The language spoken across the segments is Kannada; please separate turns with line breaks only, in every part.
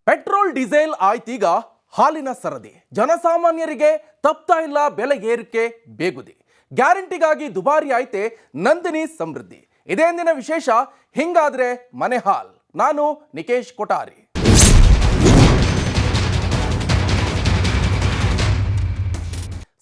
ಪೆಟ್ರೋಲ್ ಡೀಸೆಲ್ ಆಯ್ತೀಗ ಹಾಲಿನ ಸರದಿ. ಜನಸಾಮಾನ್ಯರಿಗೆ ತಪ್ತಾ ಇಲ್ಲ ಬೆಲೆ ಏರಿಕೆ ಬೇಗುದಿ. ಗ್ಯಾರಂಟಿಗಾಗಿ ದುಬಾರಿ ಆಯ್ತೆ ನಂದಿನಿ ಸಮೃದ್ಧಿ. ಇದೇ ದಿನ ವಿಶೇಷ. ಹಿಂಗಾದ್ರೆ ಮನೆ ಹಾಲ್. ನಾನು ನಿಕೇಶ್ ಕೊಠಾರಿ.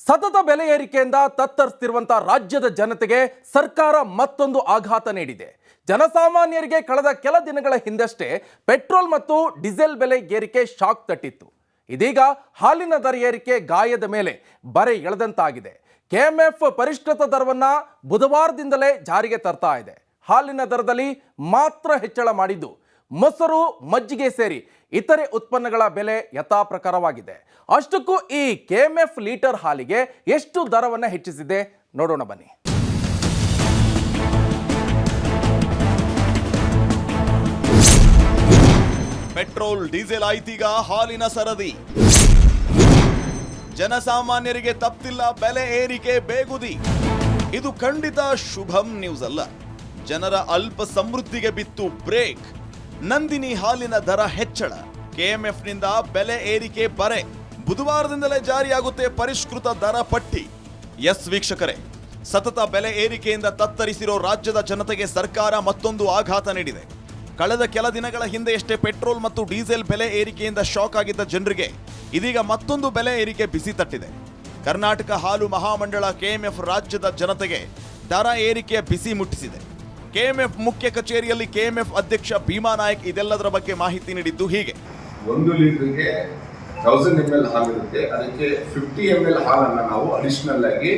ಸತತ ಬೆಲೆ ಏರಿಕೆಯಿಂದ ತತ್ತರಿಸುತ್ತಿರುವಂತಹ ರಾಜ್ಯದ ಜನತೆಗೆ ಸರ್ಕಾರ ಮತ್ತೊಂದು ಆಘಾತ ನೀಡಿದೆ. ಜನಸಾಮಾನ್ಯರಿಗೆ ಕಳೆದ ಕೆಲ ದಿನಗಳ ಹಿಂದಷ್ಟೇ ಪೆಟ್ರೋಲ್ ಮತ್ತು ಡೀಸೆಲ್ ಬೆಲೆ ಏರಿಕೆ ಶಾಕ್ ತಟ್ಟಿತ್ತು. ಇದೀಗ ಹಾಲಿನ ದರ ಏರಿಕೆ ಗಾಯದ ಮೇಲೆ ಬರೆ ಎಳೆದಂತಾಗಿದೆ. ಕೆಎಂಎಫ್ ಪರಿಷ್ಕೃತ ದರವನ್ನ ಬುಧವಾರದಿಂದಲೇ ಜಾರಿಗೆ ತರ್ತಾ ಇದೆ. ಹಾಲಿನ ದರದಲ್ಲಿ ಮಾತ್ರ ಹೆಚ್ಚಳ ಮಾಡಿದ್ದು. ಮೊಸರು, ಮಜ್ಜಿಗೆ ಸೇರಿ ಇತರೆ ಉತ್ಪನ್ನಗಳ ಬೆಲೆ ಯಥಾಪ್ರಕಾರವಾಗಿದೆ. ಅಷ್ಟಕ್ಕೂ ಈ ಕೆಎಂಎಫ್ ಲೀಟರ್ ಹಾಲಿಗೆ ಎಷ್ಟು ದರವನ್ನು ಹೆಚ್ಚಿಸಿದೆ ನೋಡೋಣ ಬನ್ನಿ.
ಪೆಟ್ರೋಲ್ ಡೀಸೆಲ್ ಆಯ್ತೀಗ ಹಾಲಿನ ಸರದಿ. ಜನಸಾಮಾನ್ಯರಿಗೆ ತಪ್ಪಿಲ್ಲ ಬೆಲೆ ಏರಿಕೆ ಬೇಗುದಿ. ಇದು ಖಂಡಿತ ಶುಭಂ ನ್ಯೂಸ್ ಅಲ್ಲ. ಜನರ ಅಲ್ಪ ಸಮೃದ್ಧಿಗೆ ಬಿತ್ತು ಬ್ರೇಕ್. ನಂದಿನಿ ಹಾಲಿನ ದರ ಹೆಚ್ಚಳ, ಕೆಎಂಎಫ್ನಿಂದ ಬೆಲೆ ಏರಿಕೆ ಬರೆ. ಬುಧವಾರದಿಂದಲೇ ಜಾರಿಯಾಗುತ್ತೆ ಪರಿಷ್ಕೃತ ದರ ಪಟ್ಟಿ. ಎಸ್ ವೀಕ್ಷಕರೇ, ಸತತ ಬೆಲೆ ಏರಿಕೆಯಿಂದ ತತ್ತರಿಸಿರೋ ರಾಜ್ಯದ ಜನತೆಗೆ ಸರ್ಕಾರ ಮತ್ತೊಂದು ಆಘಾತ ನೀಡಿದೆ. ಕಳೆದ ಕೆಲ ದಿನಗಳ ಹಿಂದೆಯಷ್ಟೇ ಪೆಟ್ರೋಲ್ ಮತ್ತು ಡೀಸೆಲ್ ಬೆಲೆ ಏರಿಕೆಯಿಂದ ಶಾಕ್ ಆಗಿದ್ದ ಜನರಿಗೆ ಇದೀಗ ಮತ್ತೊಂದು ಬೆಲೆ ಏರಿಕೆ ಬಿಸಿ ತಟ್ಟಿದೆ. ಕರ್ನಾಟಕ ಹಾಲು ಮಹಾಮಂಡಳ ಕೆಎಂಎಫ್ ರಾಜ್ಯದ ಜನತೆಗೆ ದರ ಏರಿಕೆಯ ಬಿಸಿ ಮುಟ್ಟಿಸಿದೆ. ಕೆಎಂಎಫ್ ಮುಖ್ಯ ಕಚೇರಿಯಲ್ಲಿ ಕೆಎಂಎಫ್ ಅಧ್ಯಕ್ಷ ಭೀಮಾ ನಾಯಕ್ ಇದೆಲ್ಲದರ ಬಗ್ಗೆ ಮಾಹಿತಿ ನೀಡಿದ್ದು ಹೀಗೆ.
1 ಲೀಟರ್ಗೆ 1000 ml ಹಾಲಿರುತ್ತೆ. ಅದಕ್ಕೆ 50 ml ಹಾಲನ್ನು ನಾವು ಅಡಿಷನಲ್ ಆಗಿ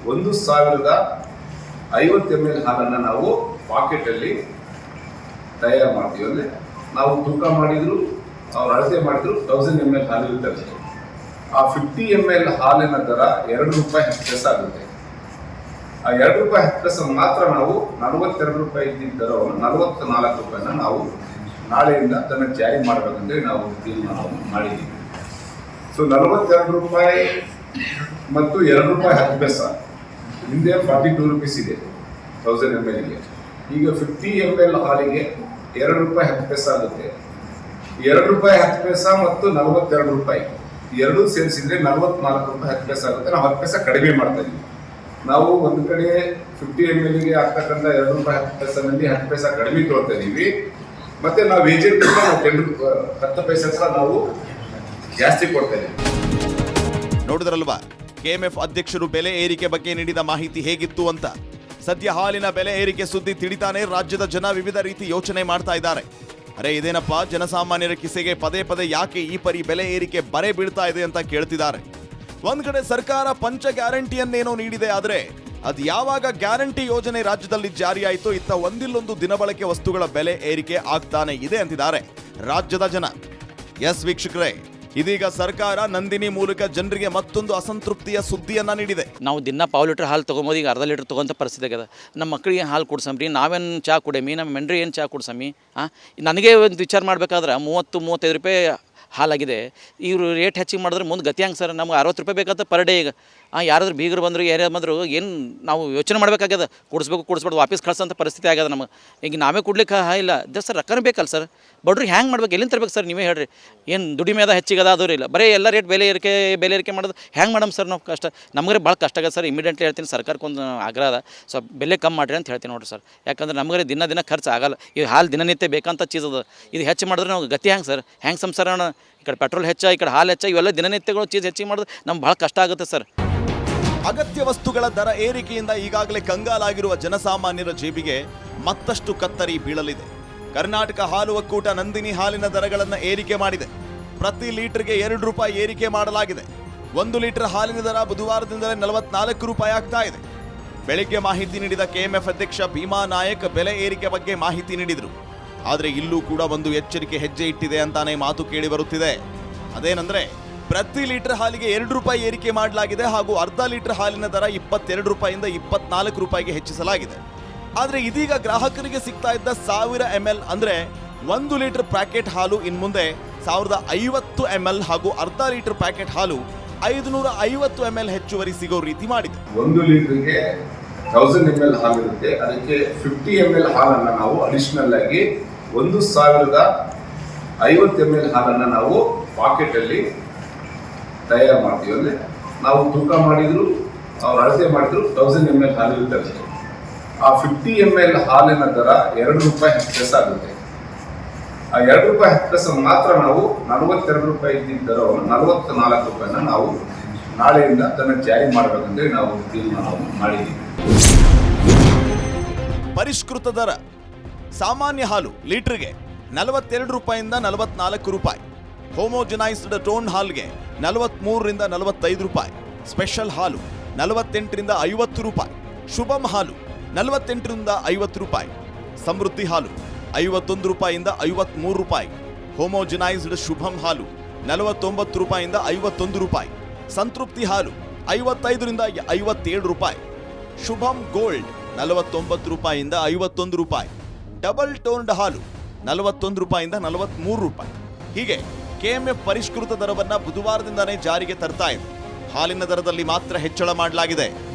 1050 ml ಹಾಲನ್ನು ನಾವು ಪಾಕೆಟ್ ಅಲ್ಲಿ ತಯಾರು ಮಾಡ್ತೀವಿ. ಅಂದ್ರೆ ನಾವು ತೂಕ ಮಾಡಿದ್ರು, ಅವ್ರು ಅಳತೆ ಮಾಡಿದ್ರು 1000 ml ಹಾಲು ಇರುತ್ತೆ. ಆ 50 ml ಹಾಲಿನ ದರ ₹2.10 ಆಗುತ್ತೆ. ಆ ₹2.10 ಮಾತ್ರ ನಾವು 42 ರೂಪಾಯಿ ಇದ್ದಿದ್ದ ದರವನ್ನು 44 ರೂಪಾಯಿನ ನಾವು ನಾಳೆಯಿಂದ ಅದನ್ನು ಜಾರಿ ಮಾಡಬೇಕಂತೇಳಿ ನಾವು ತೀರ್ಮಾನವನ್ನು ಮಾಡಿದ್ದೀವಿ. ಸೊ 42 ರೂಪಾಯಿ ಮತ್ತು ₹2.10 ಹಿಂದೆ 42 ರೂಪೀಸ್ ಇದೆ 1000 ml. ಈಗ 50 ml ಹಾಲಿಗೆ ₹2.10 ಆಗುತ್ತೆ. ₹2.10 ಮತ್ತು 42 ರೂಪಾಯಿ ಎರಡೂ ಸೇರಿಸಿದ್ರೆ 44 ರೂಪಾಯಿ 10 ಪೈಸೆ ಆಗುತ್ತೆ. ನಾವು 10 ಪೈಸೆ ಕಡಿಮೆ ಮಾಡ್ತಾ ಇದ್ದೀವಿ. ನಾವು ಒಂದು ಕಡೆ 50 ml ಗೆ ಆಗ್ತಕ್ಕಂಥ ₹2.10 10 ಪೈಸೆ ಕಡಿಮೆ ತೊಗೊಳ್ತಾ ಇದೀವಿ. ಮತ್ತೆ ನಾವು ಏಜೆಂಟ್ 10 ಪೈಸೆ ನಾವು ಜಾಸ್ತಿ ಕೊಡ್ತಾ ಇದೀವಿ.
ನೋಡಿದ್ರಲ್ವಾ ಕೆಎಂಎಫ್ ಅಧ್ಯಕ್ಷರು ಬೆಲೆ ಏರಿಕೆ ಬಗ್ಗೆ ನೀಡಿದ ಮಾಹಿತಿ ಹೇಗಿತ್ತು ಅಂತ. ಸದ್ಯ ಹಾಲಿನ ಬೆಲೆ ಏರಿಕೆ ಸುದ್ದಿ ತಿಳಿತಾನೆ ರಾಜ್ಯದ ಜನ ವಿವಿಧ ರೀತಿ ಯೋಚನೆ ಮಾಡ್ತಾ ಇದ್ದಾರೆ. ಅರೆ ಇದೇನಪ್ಪ, ಜನಸಾಮಾನ್ಯರ ಕಿಸೆಗೆ ಪದೇ ಪದೇ ಯಾಕೆ ಈ ಪರಿ ಬೆಲೆ ಏರಿಕೆ ಬರೆ ಬೀಳ್ತಾ ಇದೆ ಅಂತ ಕೇಳ್ತಿದ್ದಾರೆ. ಒಂದ್ ಕಡೆ ಸರ್ಕಾರ ಪಂಚ ಗ್ಯಾರಂಟಿಯನ್ನೇನೋ ನೀಡಿದೆ, ಆದ್ರೆ ಅದು ಯಾವಾಗ ಗ್ಯಾರಂಟಿ ಯೋಜನೆ ರಾಜ್ಯದಲ್ಲಿ ಜಾರಿಯಾಯಿತು ಇತ್ತ ಒಂದಿಲ್ಲೊಂದು ದಿನಬಳಕೆ ವಸ್ತುಗಳ ಬೆಲೆ ಏರಿಕೆ ಆಗ್ತಾನೆ ಇದೆ ಅಂತಿದ್ದಾರೆ ರಾಜ್ಯದ ಜನ. ಎಸ್ ವೀಕ್ಷಕರೇ, ಇದೀಗ ಸರ್ಕಾರ ನಂದಿನಿ ಮೂಲಕ ಜನರಿಗೆ ಮತ್ತೊಂದು ಅಸಂತೃಪ್ತಿಯ ಸುದ್ದಿಯನ್ನ ನೀಡಿದೆ.
ನಾವು ದಿನ ಪಾವು ಲೀಟರ್ ಹಾಲು ತೊಗೊಂಬೋದು, ಈಗ ಅರ್ಧ ಲೀಟರ್ ತೊಗೊಂತ ಪರಿಸ್ಥಿತಿ ಆಗ್ಯದ. ನಮ್ಮ ಮಕ್ಕಳಿಗೆ ಹಾಲು ಕೊಡ್ಸಮ್ರಿ, ನಾವೇನು ಚಹಾ ಕುಡಿಯಮಿ, ನಮ್ಮ ಮೆಂಡ್ರಿ ಏನು ಚಹಾ ಕುಡ್ಸಮಿ. ನನಗೆ ಒಂದು ವಿಚಾರ ಮಾಡಬೇಕಾದ್ರೆ 30-35 ರೂಪಾಯಿ ಹಾಲಾಗಿದೆ. ಇವರು ರೇಟ್ ಹೆಚ್ಚಿಗೆ ಮಾಡಿದ್ರೆ ಮುಂದೆ ಗತಿ ಹಂಗೆ ಸರ್. ನಮ್ಗೆ 60 ರೂಪಾಯಿ ಬೇಕಾದ ಪರ್ ಡೇ. ಈಗ ಯಾರಾದ್ರೂ ಬೀಗರು ಬಂದರು ಯಾರ್ಯಾರು ಬಂದರು ಏನು ನಾವು ಯೋಚನೆ ಮಾಡಬೇಕಾಗ್ಯದ. ಕೊಡಿಸ್ಬೇಡು ವಾಪಸ್ ಕಳ್ಸೋಂಥ ಪರಿಸ್ಥಿತಿ ಆಗ್ಯದ ನಮಗೆ. ಈಗ ನಾವೇ ಕೊಡ್ಲಿಕ್ಕೆ ಇಲ್ಲ ಸರ್, ರೊಕ್ಕನೇ ಬೇಕಲ್ಲ ಸರ್. ಬಡ್ರಿಗೆ ಹ್ಯಾಂಗೆ ಮಾಡ್ಬೇಕು, ಎಲ್ಲಿಂದ ತರ್ಬೇಕು ಸರ್ ನೀವೇ ಹೇಳ್ರಿ. ಏನು ದುಡಿಮೆದ ಹೆಚ್ಚಿಗದ ಅದೂ ಇಲ್ಲ, ಬರೀ ಎಲ್ಲ ರೇಟ್ ಬೆಲೆ ಏರಿಕೆ ಮಾಡೋದು ಹ್ಯಾಂಗೆ ಮಾಡಮ್ ಸರ್ ನಾವು? ಕಷ್ಟ ನಮಗೆ ಭಾಳ ಕಷ್ಟ ಆಗದ ಸರ್. ಇಮಿಡಿಯೇಟ್ಲಿ ಹೇಳ್ತೀನಿ, ಸರ್ಕಾರಕ್ಕೊಂದು ಆಗ್ರಹ ಅದ, ಸ್ವಲ್ಪ ಬೆಲೆ ಕಮ್ಮಿ ಮಾಡಿರಿ ಅಂತ ಹೇಳ್ತೀನಿ ನೋಡಿರಿ ಸರ್. ಯಾಕಂದ್ರೆ ನಮಗೆ ದಿನ ಖರ್ಚು ಆಗಲ್ಲ. ಈ ಹಾಲು ದಿನನಿತ್ಯ ಬೇಕಂತ ಚೀಸ್ ಅದ. ಇದು ಹೆಚ್ಚು ಮಾಡಿದ್ರೆ ನಾವು ಗತಿ ಹ್ಯಾಂಗೆ ಸರ್? ಹ್ಯಾಂಗೆ ಸಂಸಾರ? ಈ ಕಡೆ ಪೆಟ್ರೋಲ್ ಹೆಚ್ಚ, ಈ ಕಡೆ ಹಾಲು ಹೆಚ್ಚ, ಇವೆಲ್ಲ ದಿನನಿತ್ಯಗಳು ಚೀಸ್ ಹೆಚ್ಚಿಗೆ ಮಾಡಿದ್ರೆ ನಮ್ಗೆ ಭಾಳ ಕಷ್ಟ ಆಗುತ್ತೆ ಸರ್.
ಅಗತ್ಯ ವಸ್ತುಗಳ ದರ ಏರಿಕೆಯಿಂದ ಈಗಾಗಲೇ ಕಂಗಾಲಾಗಿರುವ ಜನಸಾಮಾನ್ಯರ ಜೇಬಿಗೆ ಮತ್ತಷ್ಟು ಕತ್ತರಿ ಬೀಳಲಿದೆ. ಕರ್ನಾಟಕ ಹಾಲು ಒಕ್ಕೂಟ ನಂದಿನಿ ಹಾಲಿನ ದರಗಳನ್ನು ಏರಿಕೆ ಮಾಡಿದೆ. ಪ್ರತಿ ಲೀಟರ್ಗೆ ₹2 ಏರಿಕೆ ಮಾಡಲಾಗಿದೆ. 1 ಲೀಟರ್ ಹಾಲಿನ ದರ ಬುಧವಾರದಿಂದಲೇ 44 ರೂಪಾಯಿ ಆಗ್ತಾ ಇದೆ. ಬೆಳಿಗ್ಗೆ ಮಾಹಿತಿ ನೀಡಿದ ಕೆಎಂಎಫ್ ಅಧ್ಯಕ್ಷ ಭೀಮಾ ನಾಯಕ್ ಬೆಲೆ ಏರಿಕೆ ಬಗ್ಗೆ ಮಾಹಿತಿ ನೀಡಿದರು. ಆದರೆ ಇಲ್ಲೂ ಕೂಡ ಒಂದು ಎಚ್ಚರಿಕೆ ಹೆಜ್ಜೆ ಇಟ್ಟಿದೆ ಅಂತಾನೆ ಮಾತು ಕೇಳಿ ಬರುತ್ತಿದೆ. ಅದೇನೆಂದ್ರೆ, ಪ್ರತಿ ಲೀಟರ್ ಹಾಲಿಗೆ ₹2 ಏರಿಕೆ ಮಾಡಲಾಗಿದೆ ಹಾಗೂ ಅರ್ಧ ಲೀಟರ್ ಹಾಲಿನ ದರ 22 ರೂಪಾಯಿಂದ 24 ರೂಪಾಯಿಗೆ ಹೆಚ್ಚಿಸಲಾಗಿದೆ. ಆದರೆ ಇದೀಗ ಗ್ರಾಹಕರಿಗೆ ಸಿಗ್ತಾ ಇದ್ದ 1000 ml ಅಂದ್ರೆ 1 ಲೀಟರ್ ಪ್ಯಾಕೆಟ್ ಹಾಲು ಇನ್ಮುಂದೆ 1050 ml ಹಾಗೂ ಅರ್ಧ ಲೀಟರ್ ಪ್ಯಾಕೆಟ್ ಹಾಲು 550 ml ಹೆಚ್ಚುವರಿ ಸಿಗೋ ರೀತಿ ಮಾಡಿದೆ.
1 ಲೀಟರ್ಗೆ 1000 ml ಹಾಲಿರುತ್ತೆ. ಅದಕ್ಕೆ 50 ml ಹಾಲನ್ನು ನಾವು ಅಡಿಷನಲ್ ಆಗಿ 1050 50 ml ಹಾಲನ್ನು ನಾವು ಪಾಕೆಟಲ್ಲಿ ತಯಾರು ಮಾಡ್ತೀವಿ. ಅಂದರೆ ನಾವು ತೂಕ ಮಾಡಿದ್ರು ಅವ್ರು ಅಳತೆ ಮಾಡಿದ್ರು 1000 ml ಹಾಲು ಇರುತ್ತೆ. ಆ 50 ml ಹಾಲಿನ ದರ ₹2 ಹೆಚ್ಚು ಆಗುತ್ತೆ. ಆ ₹2 ಹೆಚ್ಚು ಮಾತ್ರ ನಾವು 42 ರೂಪಾಯಿ ಇದ್ದಿದ್ದ ದರವನ್ನು 44 ರೂಪಾಯಿನ ನಾವು ನಾಳೆಯಿಂದ ಅದನ್ನು ಜಾರಿ ಮಾಡಬೇಕಂತೇಳಿ ನಾವು ತೀರ್ಮಾನವನ್ನು ಮಾಡಿದ್ದೀವಿ.
ಪರಿಷ್ಕೃತ ದರ ಸಾಮಾನ್ಯ ಹಾಲು ಲೀಟರ್ಗೆ 42 ರೂಪಾಯಿಂದ 44 ರೂಪಾಯಿ, ಹೋಮೋಜನೈಸ್ಡ್ ಟೋನ್ ಹಾಲ್ಗೆ 43 ರಿಂದ 45 ರೂಪಾಯಿ, ಸ್ಪೆಷಲ್ ಹಾಲು 48 ರಿಂದ 50 ರೂಪಾಯಿ, ಶುಭಂ ಹಾಲು 48 ರಿಂದ 50 ರೂಪಾಯಿ, ಸಮೃದ್ಧಿ ಹಾಲು 51 ರೂಪಾಯಿಯಿಂದ 53 ರೂಪಾಯಿ, ಹೋಮೋಜನೈಸ್ಡ್ ಶುಭಂ ಹಾಲು 49 ರೂಪಾಯಿಯಿಂದ 51 ರೂಪಾಯಿ, ಸಂತೃಪ್ತಿ ಹಾಲು 55 ರಿಂದ 57 ರೂಪಾಯಿ, ಶುಭಂ ಗೋಲ್ಡ್ 49 ರೂಪಾಯಿಯಿಂದ 51 ರೂಪಾಯಿ, ಡಬಲ್ ಟೋನ್ಡ್ ಹಾಲು 41 ರೂಪಾಯಿಯಿಂದ 43 ರೂಪಾಯಿ. ಹೀಗೆ ಕೆಎಂಎಫ್ ಪರಿಷ್ಕೃತ ದರವನ್ನ ಬುಧವಾರದಿಂದಾನೇ ಜಾರಿಗೆ ತರ್ತಾ ಇದೆ. ಹಾಲಿನ ದರದಲ್ಲಿ ಮಾತ್ರ ಹೆಚ್ಚಳ ಮಾಡಲಾಗಿದೆ.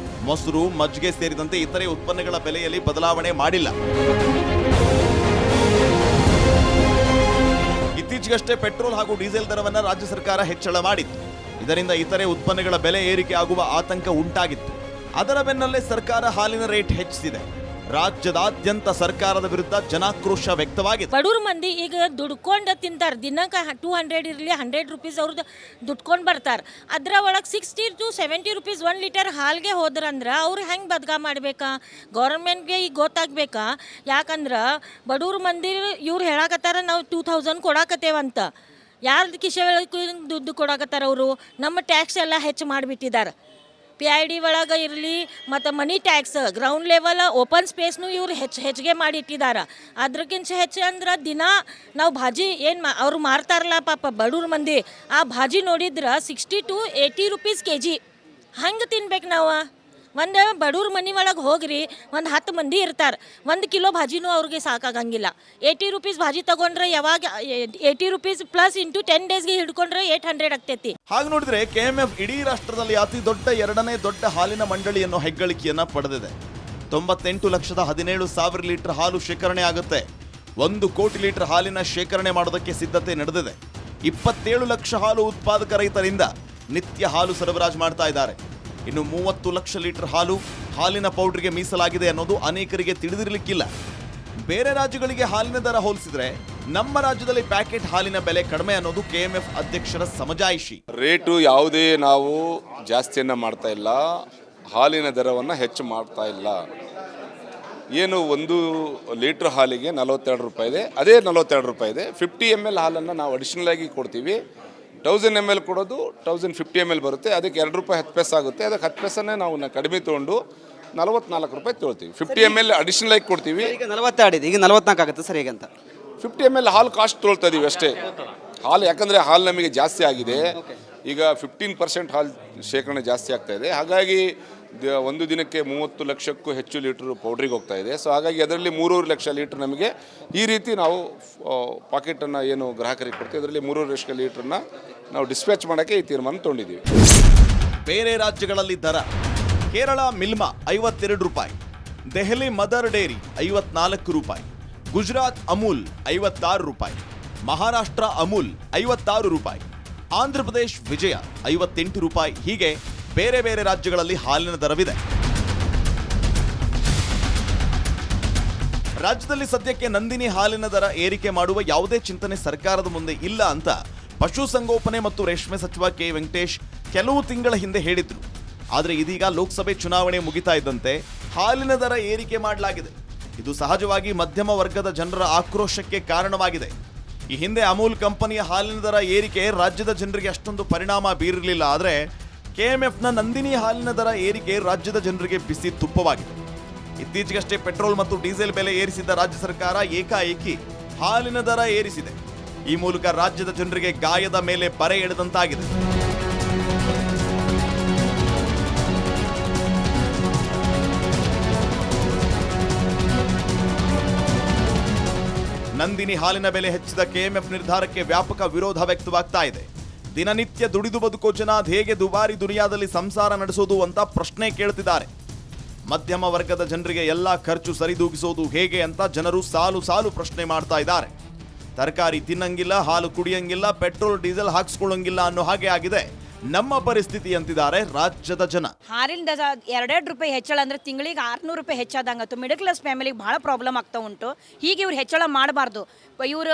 ಮೊಸರು, ಮಜ್ಜಿಗೆ ಸೇರಿದಂತೆ ಇತರೆ ಉತ್ಪನ್ನಗಳ ಬೆಲೆಯಲ್ಲಿ ಬದಲಾವಣೆ ಮಾಡಿಲ್ಲ. ಇತ್ತೀಚೆಗಷ್ಟೇ ಪೆಟ್ರೋಲ್ ಹಾಗೂ ಡೀಸೆಲ್ ದರವನ್ನ ರಾಜ್ಯ ಸರ್ಕಾರ ಹೆಚ್ಚಳ ಮಾಡಿತ್ತು. ಇದರಿಂದ ಇತರೆ ಉತ್ಪನ್ನಗಳ ಬೆಲೆ ಏರಿಕೆ ಆಗುವ ಆತಂಕ ಉಂಟಾಗಿತ್ತು. ಅದರ ಬೆನ್ನಲ್ಲೇ ಸರ್ಕಾರ ಹಾಲಿನ ರೇಟ್ ಹೆಚ್ಚಿಸಿದೆ. ರಾಜ್ಯದಾದ್ಯಂತ ಸರ್ಕಾರದ ವಿರುದ್ಧ ಜನಾಕ್ರೋಶ ವ್ಯಕ್ತವಾಗಿದೆ.
ಬಡವ್ರ ಮಂದಿ ಈಗ ದುಡ್ಕೊಂಡು ತಿಂತಾರೆ. ದಿನಕ್ಕೆ 200 ಇರಲಿ 100 ರೂಪೀಸ್ ಅವ್ರದ್ದು ದುಡ್ಕೊಂಡು ಬರ್ತಾರೆ. ಅದ್ರ ಒಳಗೆ 60 to 70 ರೂಪೀಸ್ 1 ಲೀಟರ್ ಹಾಲಿಗೆ ಹೋದ್ರಂದ್ರೆ ಅವ್ರು ಹೆಂಗೆ ಬದ್ಗ ಮಾಡಬೇಕಾ? ಗೌರ್ಮೆಂಟ್ಗೆ ಈಗ ಗೊತ್ತಾಗಬೇಕಾ? ಯಾಕಂದ್ರೆ ಬಡವ್ರ ಮಂದಿ ಇವ್ರು ಹೇಳಕತ್ತಾರ ನಾವು 2000 ಕೊಡಾಕತ್ತೇವಂತ. ಯಾರ್ದು ಕಿಶೆ ದುಡ್ಡು ಕೊಡಾಕತ್ತಾರ ಅವರು? ನಮ್ಮ ಟ್ಯಾಕ್ಸ್ ಎಲ್ಲ ಹೆಚ್ಚು ಮಾಡಿಬಿಟ್ಟಿದ್ದಾರೆ. PID ಒಳಗೆ ಇರಲಿ ಮತ್ತು ಮನಿ ಟ್ಯಾಕ್ಸ್, ಗ್ರೌಂಡ್ ಲೆವೆಲ್ ಓಪನ್ ಸ್ಪೇಸ್ನು ಇವ್ರು ಹೆಚ್ಚಿಗೆ ಮಾಡಿಟ್ಟಿದ್ದಾರೆ. ಅದಕ್ಕಿಂತ ಹೆಚ್ಚು ಅಂದ್ರೆ ದಿನ ನಾವು ಭಾಜಿ ಏನು ಅವ್ರು ಮಾರ್ತಾರಲ್ಲ ಪಾಪ ಬಡವ್ರ ಮಂದಿ, ಆ ಭಾಜಿ ನೋಡಿದ್ರೆ 60 to 80 ರೂಪೀಸ್ kg. ಹಂಗೆ ತಿನ್ಬೇಕು ನಾವು? ಒಂದು ಬಡವ್ರ ಮನೆ ಒಳಗೆ ಹೋಗ್ರಿ, ಒಂದು 10 ಮಂದಿ ಇರ್ತಾರೆ, 1 ಕಿಲೋ ಭಾಜಿನೂ ಅವ್ರಿಗೆ ಸಾಕಾಗಂಗಿಲ್ಲ. 80 ರೂಪೀಸ್ ಭಾಜಿ ತಗೊಂಡ್ರೆ ಯಾವಾಗ 80 ರೂಪೀಸ್ ಪ್ಲಸ್ ಇಂಟು 10 ಡೇಸ್ಗೆ ಹಿಡ್ಕೊಂಡ್ರೆ 800 ಆಗ್ತೈತಿ.
ಹಾಗೆ ನೋಡಿದ್ರೆ ಕೆಎಂಎಫ್ ಇಡೀ ರಾಷ್ಟ್ರದಲ್ಲಿ ಅತಿ ದೊಡ್ಡ 2ನೇ ದೊಡ್ಡ ಹಾಲಿನ ಮಂಡಳಿ ಅನ್ನೋ ಹೆಗ್ಗಳಿಕೆಯನ್ನ ಪಡೆದಿದೆ. 98,17,000 ಲೀಟರ್ ಹಾಲು ಶೇಖರಣೆ ಆಗುತ್ತೆ. 1 ಕೋಟಿ ಲೀಟರ್ ಹಾಲಿನ ಶೇಖರಣೆ ಮಾಡೋದಕ್ಕೆ ಸಿದ್ಧತೆ ನಡೆದಿದೆ. 27 ಲಕ್ಷ ಹಾಲು ಉತ್ಪಾದಕ ರೈತರಿಂದ ನಿತ್ಯ ಹಾಲು ಸರಬರಾಜು ಮಾಡ್ತಾ ಇದ್ದಾರೆ. ಇನ್ನು 30 ಲಕ್ಷ ಲೀಟರ್ ಹಾಲು ಹಾಲಿನ ಪೌಡರ್ಗೆ ಮೀಸಲಾಗಿದೆ ಅನ್ನೋದು ಅನೇಕರಿಗೆ ತಿಳಿದಿರಲಿಕ್ಕಿಲ್ಲ. ಬೇರೆ ರಾಜ್ಯಗಳಿಗೆ ಹಾಲಿನ ದರ ಹೋಲಿಸಿದ್ರೆ ನಮ್ಮ ರಾಜ್ಯದಲ್ಲಿ ಪ್ಯಾಕೆಟ್ ಹಾಲಿನ ಬೆಲೆ ಕಡಿಮೆ ಅನ್ನೋದು ಕೆಎಂಎಫ್ ಅಧ್ಯಕ್ಷರ ಸಮಜಾಯಿಷಿ.
ರೇಟು ಯಾವುದೇ ನಾವು ಜಾಸ್ತಿಯನ್ನ ಮಾಡ್ತಾ ಇಲ್ಲ, ಹಾಲಿನ ದರವನ್ನು ಹೆಚ್ಚು ಮಾಡ್ತಾ ಇಲ್ಲ. ಏನು 1 ಲೀಟ್ರ್ ಹಾಲಿಗೆ 42 ರೂಪಾಯಿ ಇದೆ, ಅದೇ 42 ರೂಪಾಯಿ ಇದೆ. 50 ml ಹಾಲನ್ನು ನಾವು ಅಡಿಷನಲ್ ಆಗಿ ಕೊಡ್ತೀವಿ. 1000 ml ಕೊಡೋದು 1050 ml ಬರುತ್ತೆ. ಅದಕ್ಕೆ ₹2 10 ಪೈಸೆ ಆಗುತ್ತೆ. ಅದಕ್ಕೆ 10 ಪೈಸೆನೇ ನಾವು ಕಡಿಮೆ ತೊಗೊಂಡು 44 ರೂಪಾಯಿ ತೊಗೊಳ್ತೀವಿ. 50 ml ಅಡಿಷನಲ್ ಆಗಿ ಕೊಡ್ತೀವಿ.
ಈಗ 42 ಇದೆ, ಈಗ 44 ಆಗುತ್ತೆ ಸರ್. ಹೇಗಂತ
50 ml ಹಾಲು ಕಾಸ್ಟ್ ತೊಗೊಳ್ತಾ ಇದೀವಿ ಅಷ್ಟೇ. ಹಾಲು ಯಾಕಂದರೆ ಹಾಲು ನಮಗೆ ಜಾಸ್ತಿ ಆಗಿದೆ. ಈಗ 15% ಹಾಲು ಶೇಖರಣೆ ಜಾಸ್ತಿ ಆಗ್ತಾ ಇದೆ. ಹಾಗಾಗಿ ಒಂದು ದಿನಕ್ಕೆ 30 ಲಕ್ಷಕ್ಕೂ ಹೆಚ್ಚು ಲೀಟ್ರ್ ಪೌಡ್ರಿಗೆ ಹೋಗ್ತಾ ಇದೆ. ಸೊ ಹಾಗಾಗಿ ಅದರಲ್ಲಿ 3.5 ಲಕ್ಷ ಲೀಟ್ರ್ ನಮಗೆ ಈ ರೀತಿ ನಾವು ಪಾಕೆಟನ್ನು ಏನು ಗ್ರಾಹಕರಿಗೆ ಕೊಡ್ತೀವಿ, ಅದರಲ್ಲಿ 3.5 ಲಕ್ಷ ಲೀಟ್ರನ್ನ ನಾವು ಡಿಸ್ಪ್ಯಾಚ್ ಮಾಡೋಕ್ಕೆ ಈ ತೀರ್ಮಾನ ತೊಗೊಂಡಿದ್ದೀವಿ.
ಬೇರೆ ರಾಜ್ಯಗಳಲ್ಲಿ ದರ: ಕೇರಳ ಮಿಲ್ಮಾ 52 ರೂಪಾಯಿ, ದೆಹಲಿ ಮದರ್ ಡೇರಿ 54 ರೂಪಾಯಿ, ಗುಜರಾತ್ ಅಮೂಲ್ 56 ರೂಪಾಯಿ, ಮಹಾರಾಷ್ಟ್ರ ಅಮೂಲ್ 56 ರೂಪಾಯಿ, ಆಂಧ್ರ ಪ್ರದೇಶ್ ವಿಜಯ 58 ರೂಪಾಯಿ. ಹೀಗೆ ಬೇರೆ ಬೇರೆ ರಾಜ್ಯಗಳಲ್ಲಿ ಹಾಲಿನ ದರವಿದೆ. ರಾಜ್ಯದಲ್ಲಿ ಸದ್ಯಕ್ಕೆ ನಂದಿನಿ ಹಾಲಿನ ದರ ಏರಿಕೆ ಮಾಡುವ ಯಾವುದೇ ಚಿಂತನೆ ಸರ್ಕಾರದ ಮುಂದೆ ಇಲ್ಲ ಅಂತ ಪಶುಸಂಗೋಪನೆ ಮತ್ತು ರೇಷ್ಮೆ ಸಚಿವ ಕೆ ವೆಂಕಟೇಶ್ ಕೆಲವು ತಿಂಗಳ ಹಿಂದೆ ಹೇಳಿದ್ರು. ಆದರೆ ಇದೀಗ ಲೋಕಸಭೆ ಚುನಾವಣೆ ಮುಗಿತಾ ಇದ್ದಂತೆ ಹಾಲಿನ ದರ ಏರಿಕೆ ಮಾಡಲಾಗಿದೆ. ಇದು ಸಹಜವಾಗಿ ಮಧ್ಯಮ ವರ್ಗದ ಜನರ ಆಕ್ರೋಶಕ್ಕೆ ಕಾರಣವಾಗಿದೆ. ಈ ಹಿಂದೆ ಅಮೂಲ್ ಕಂಪನಿಯ ಹಾಲಿನ ದರ ಏರಿಕೆ ರಾಜ್ಯದ ಜನರಿಗೆ ಅಷ್ಟೊಂದು ಪರಿಣಾಮ ಬೀರಿರಲಿಲ್ಲ. ಆದರೆ ಕೆಎಂಎಫ್ನ ನಂದಿನಿ ಹಾಲಿನ ದರ ಏರಿಕೆ ರಾಜ್ಯದ ಜನರಿಗೆ ಬಿಸಿ ತುಪ್ಪವಾಗಿದೆ. ಇತ್ತೀಚೆಗಷ್ಟೇ ಪೆಟ್ರೋಲ್ ಮತ್ತು ಡೀಸೆಲ್ ಬೆಲೆ ಏರಿಸಿದ ರಾಜ್ಯ ಸರ್ಕಾರ ಏಕಾಏಕಿ ಹಾಲಿನ ದರ ಏರಿಸಿದೆ. ಈ ಮೂಲಕ ರಾಜ್ಯದ ಜನರಿಗೆ ಗಾಯದ ಮೇಲೆ ಬರೆ ಎಳೆದಂತಾಗಿದೆ. ನಂದಿನಿ ಹಾಲಿನ ಬೆಲೆ ಹೆಚ್ಚಿದ ಕೆಎಂಎಫ್ ನಿರ್ಧಾರಕ್ಕೆ ವ್ಯಾಪಕ ವಿರೋಧ ವ್ಯಕ್ತವಾಗ್ತಾ ಇದೆ. ದಿನನಿತ್ಯ ದುಡಿದು ಬದುಕೋ ಜನ ಹೇಗೆ ದುಬಾರಿ ದುನಿಯಾದಲ್ಲಿ ಸಂಸಾರ ನಡೆಸೋದು ಅಂತ ಪ್ರಶ್ನೆ ಕೇಳ್ತಿದ್ದಾರೆ. ಮಧ್ಯಮ ವರ್ಗದ ಜನರಿಗೆ ಎಲ್ಲ ಖರ್ಚು ಸರಿದೂಗಿಸೋದು ಹೇಗೆ ಅಂತ ಜನರು ಸಾಲು ಸಾಲು ಪ್ರಶ್ನೆ ಮಾಡ್ತಾ ಇದ್ದಾರೆ. ತರಕಾರಿ ತಿನ್ನಂಗಿಲ್ಲ, ಹಾಲು ಕುಡಿಯಂಗಿಲ್ಲ, ಪೆಟ್ರೋಲ್ ಡೀಸೆಲ್ ಹಾಕ್ಸ್ಕೊಳ್ಳಂಗಿಲ್ಲ ಅನ್ನೋ ಹಾಗೆ ಆಗಿದೆ ನಮ್ಮ ಪರಿಸ್ಥಿತಿ ಅಂತಿದ್ದಾರೆ ರಾಜ್ಯದ ಜನ.
ಹಾಲಿಂದ 2 ರೂಪಾಯಿ ಹೆಚ್ಚಳ ಅಂದರೆ ತಿಂಗಳಿಗೆ 600 ರೂಪಾಯಿ ಹೆಚ್ಚಾದಂಗತ್ತು. ಮಿಡಲ್ ಕ್ಲಾಸ್ ಫ್ಯಾಮಿಲಿಗೆ ಭಾಳ ಪ್ರಾಬ್ಲಮ್ ಆಗ್ತಾ ಉಂಟು. ಹೀಗೆ ಇವ್ರು ಹೆಚ್ಚಳ ಮಾಡಬಾರ್ದು. ಇವರು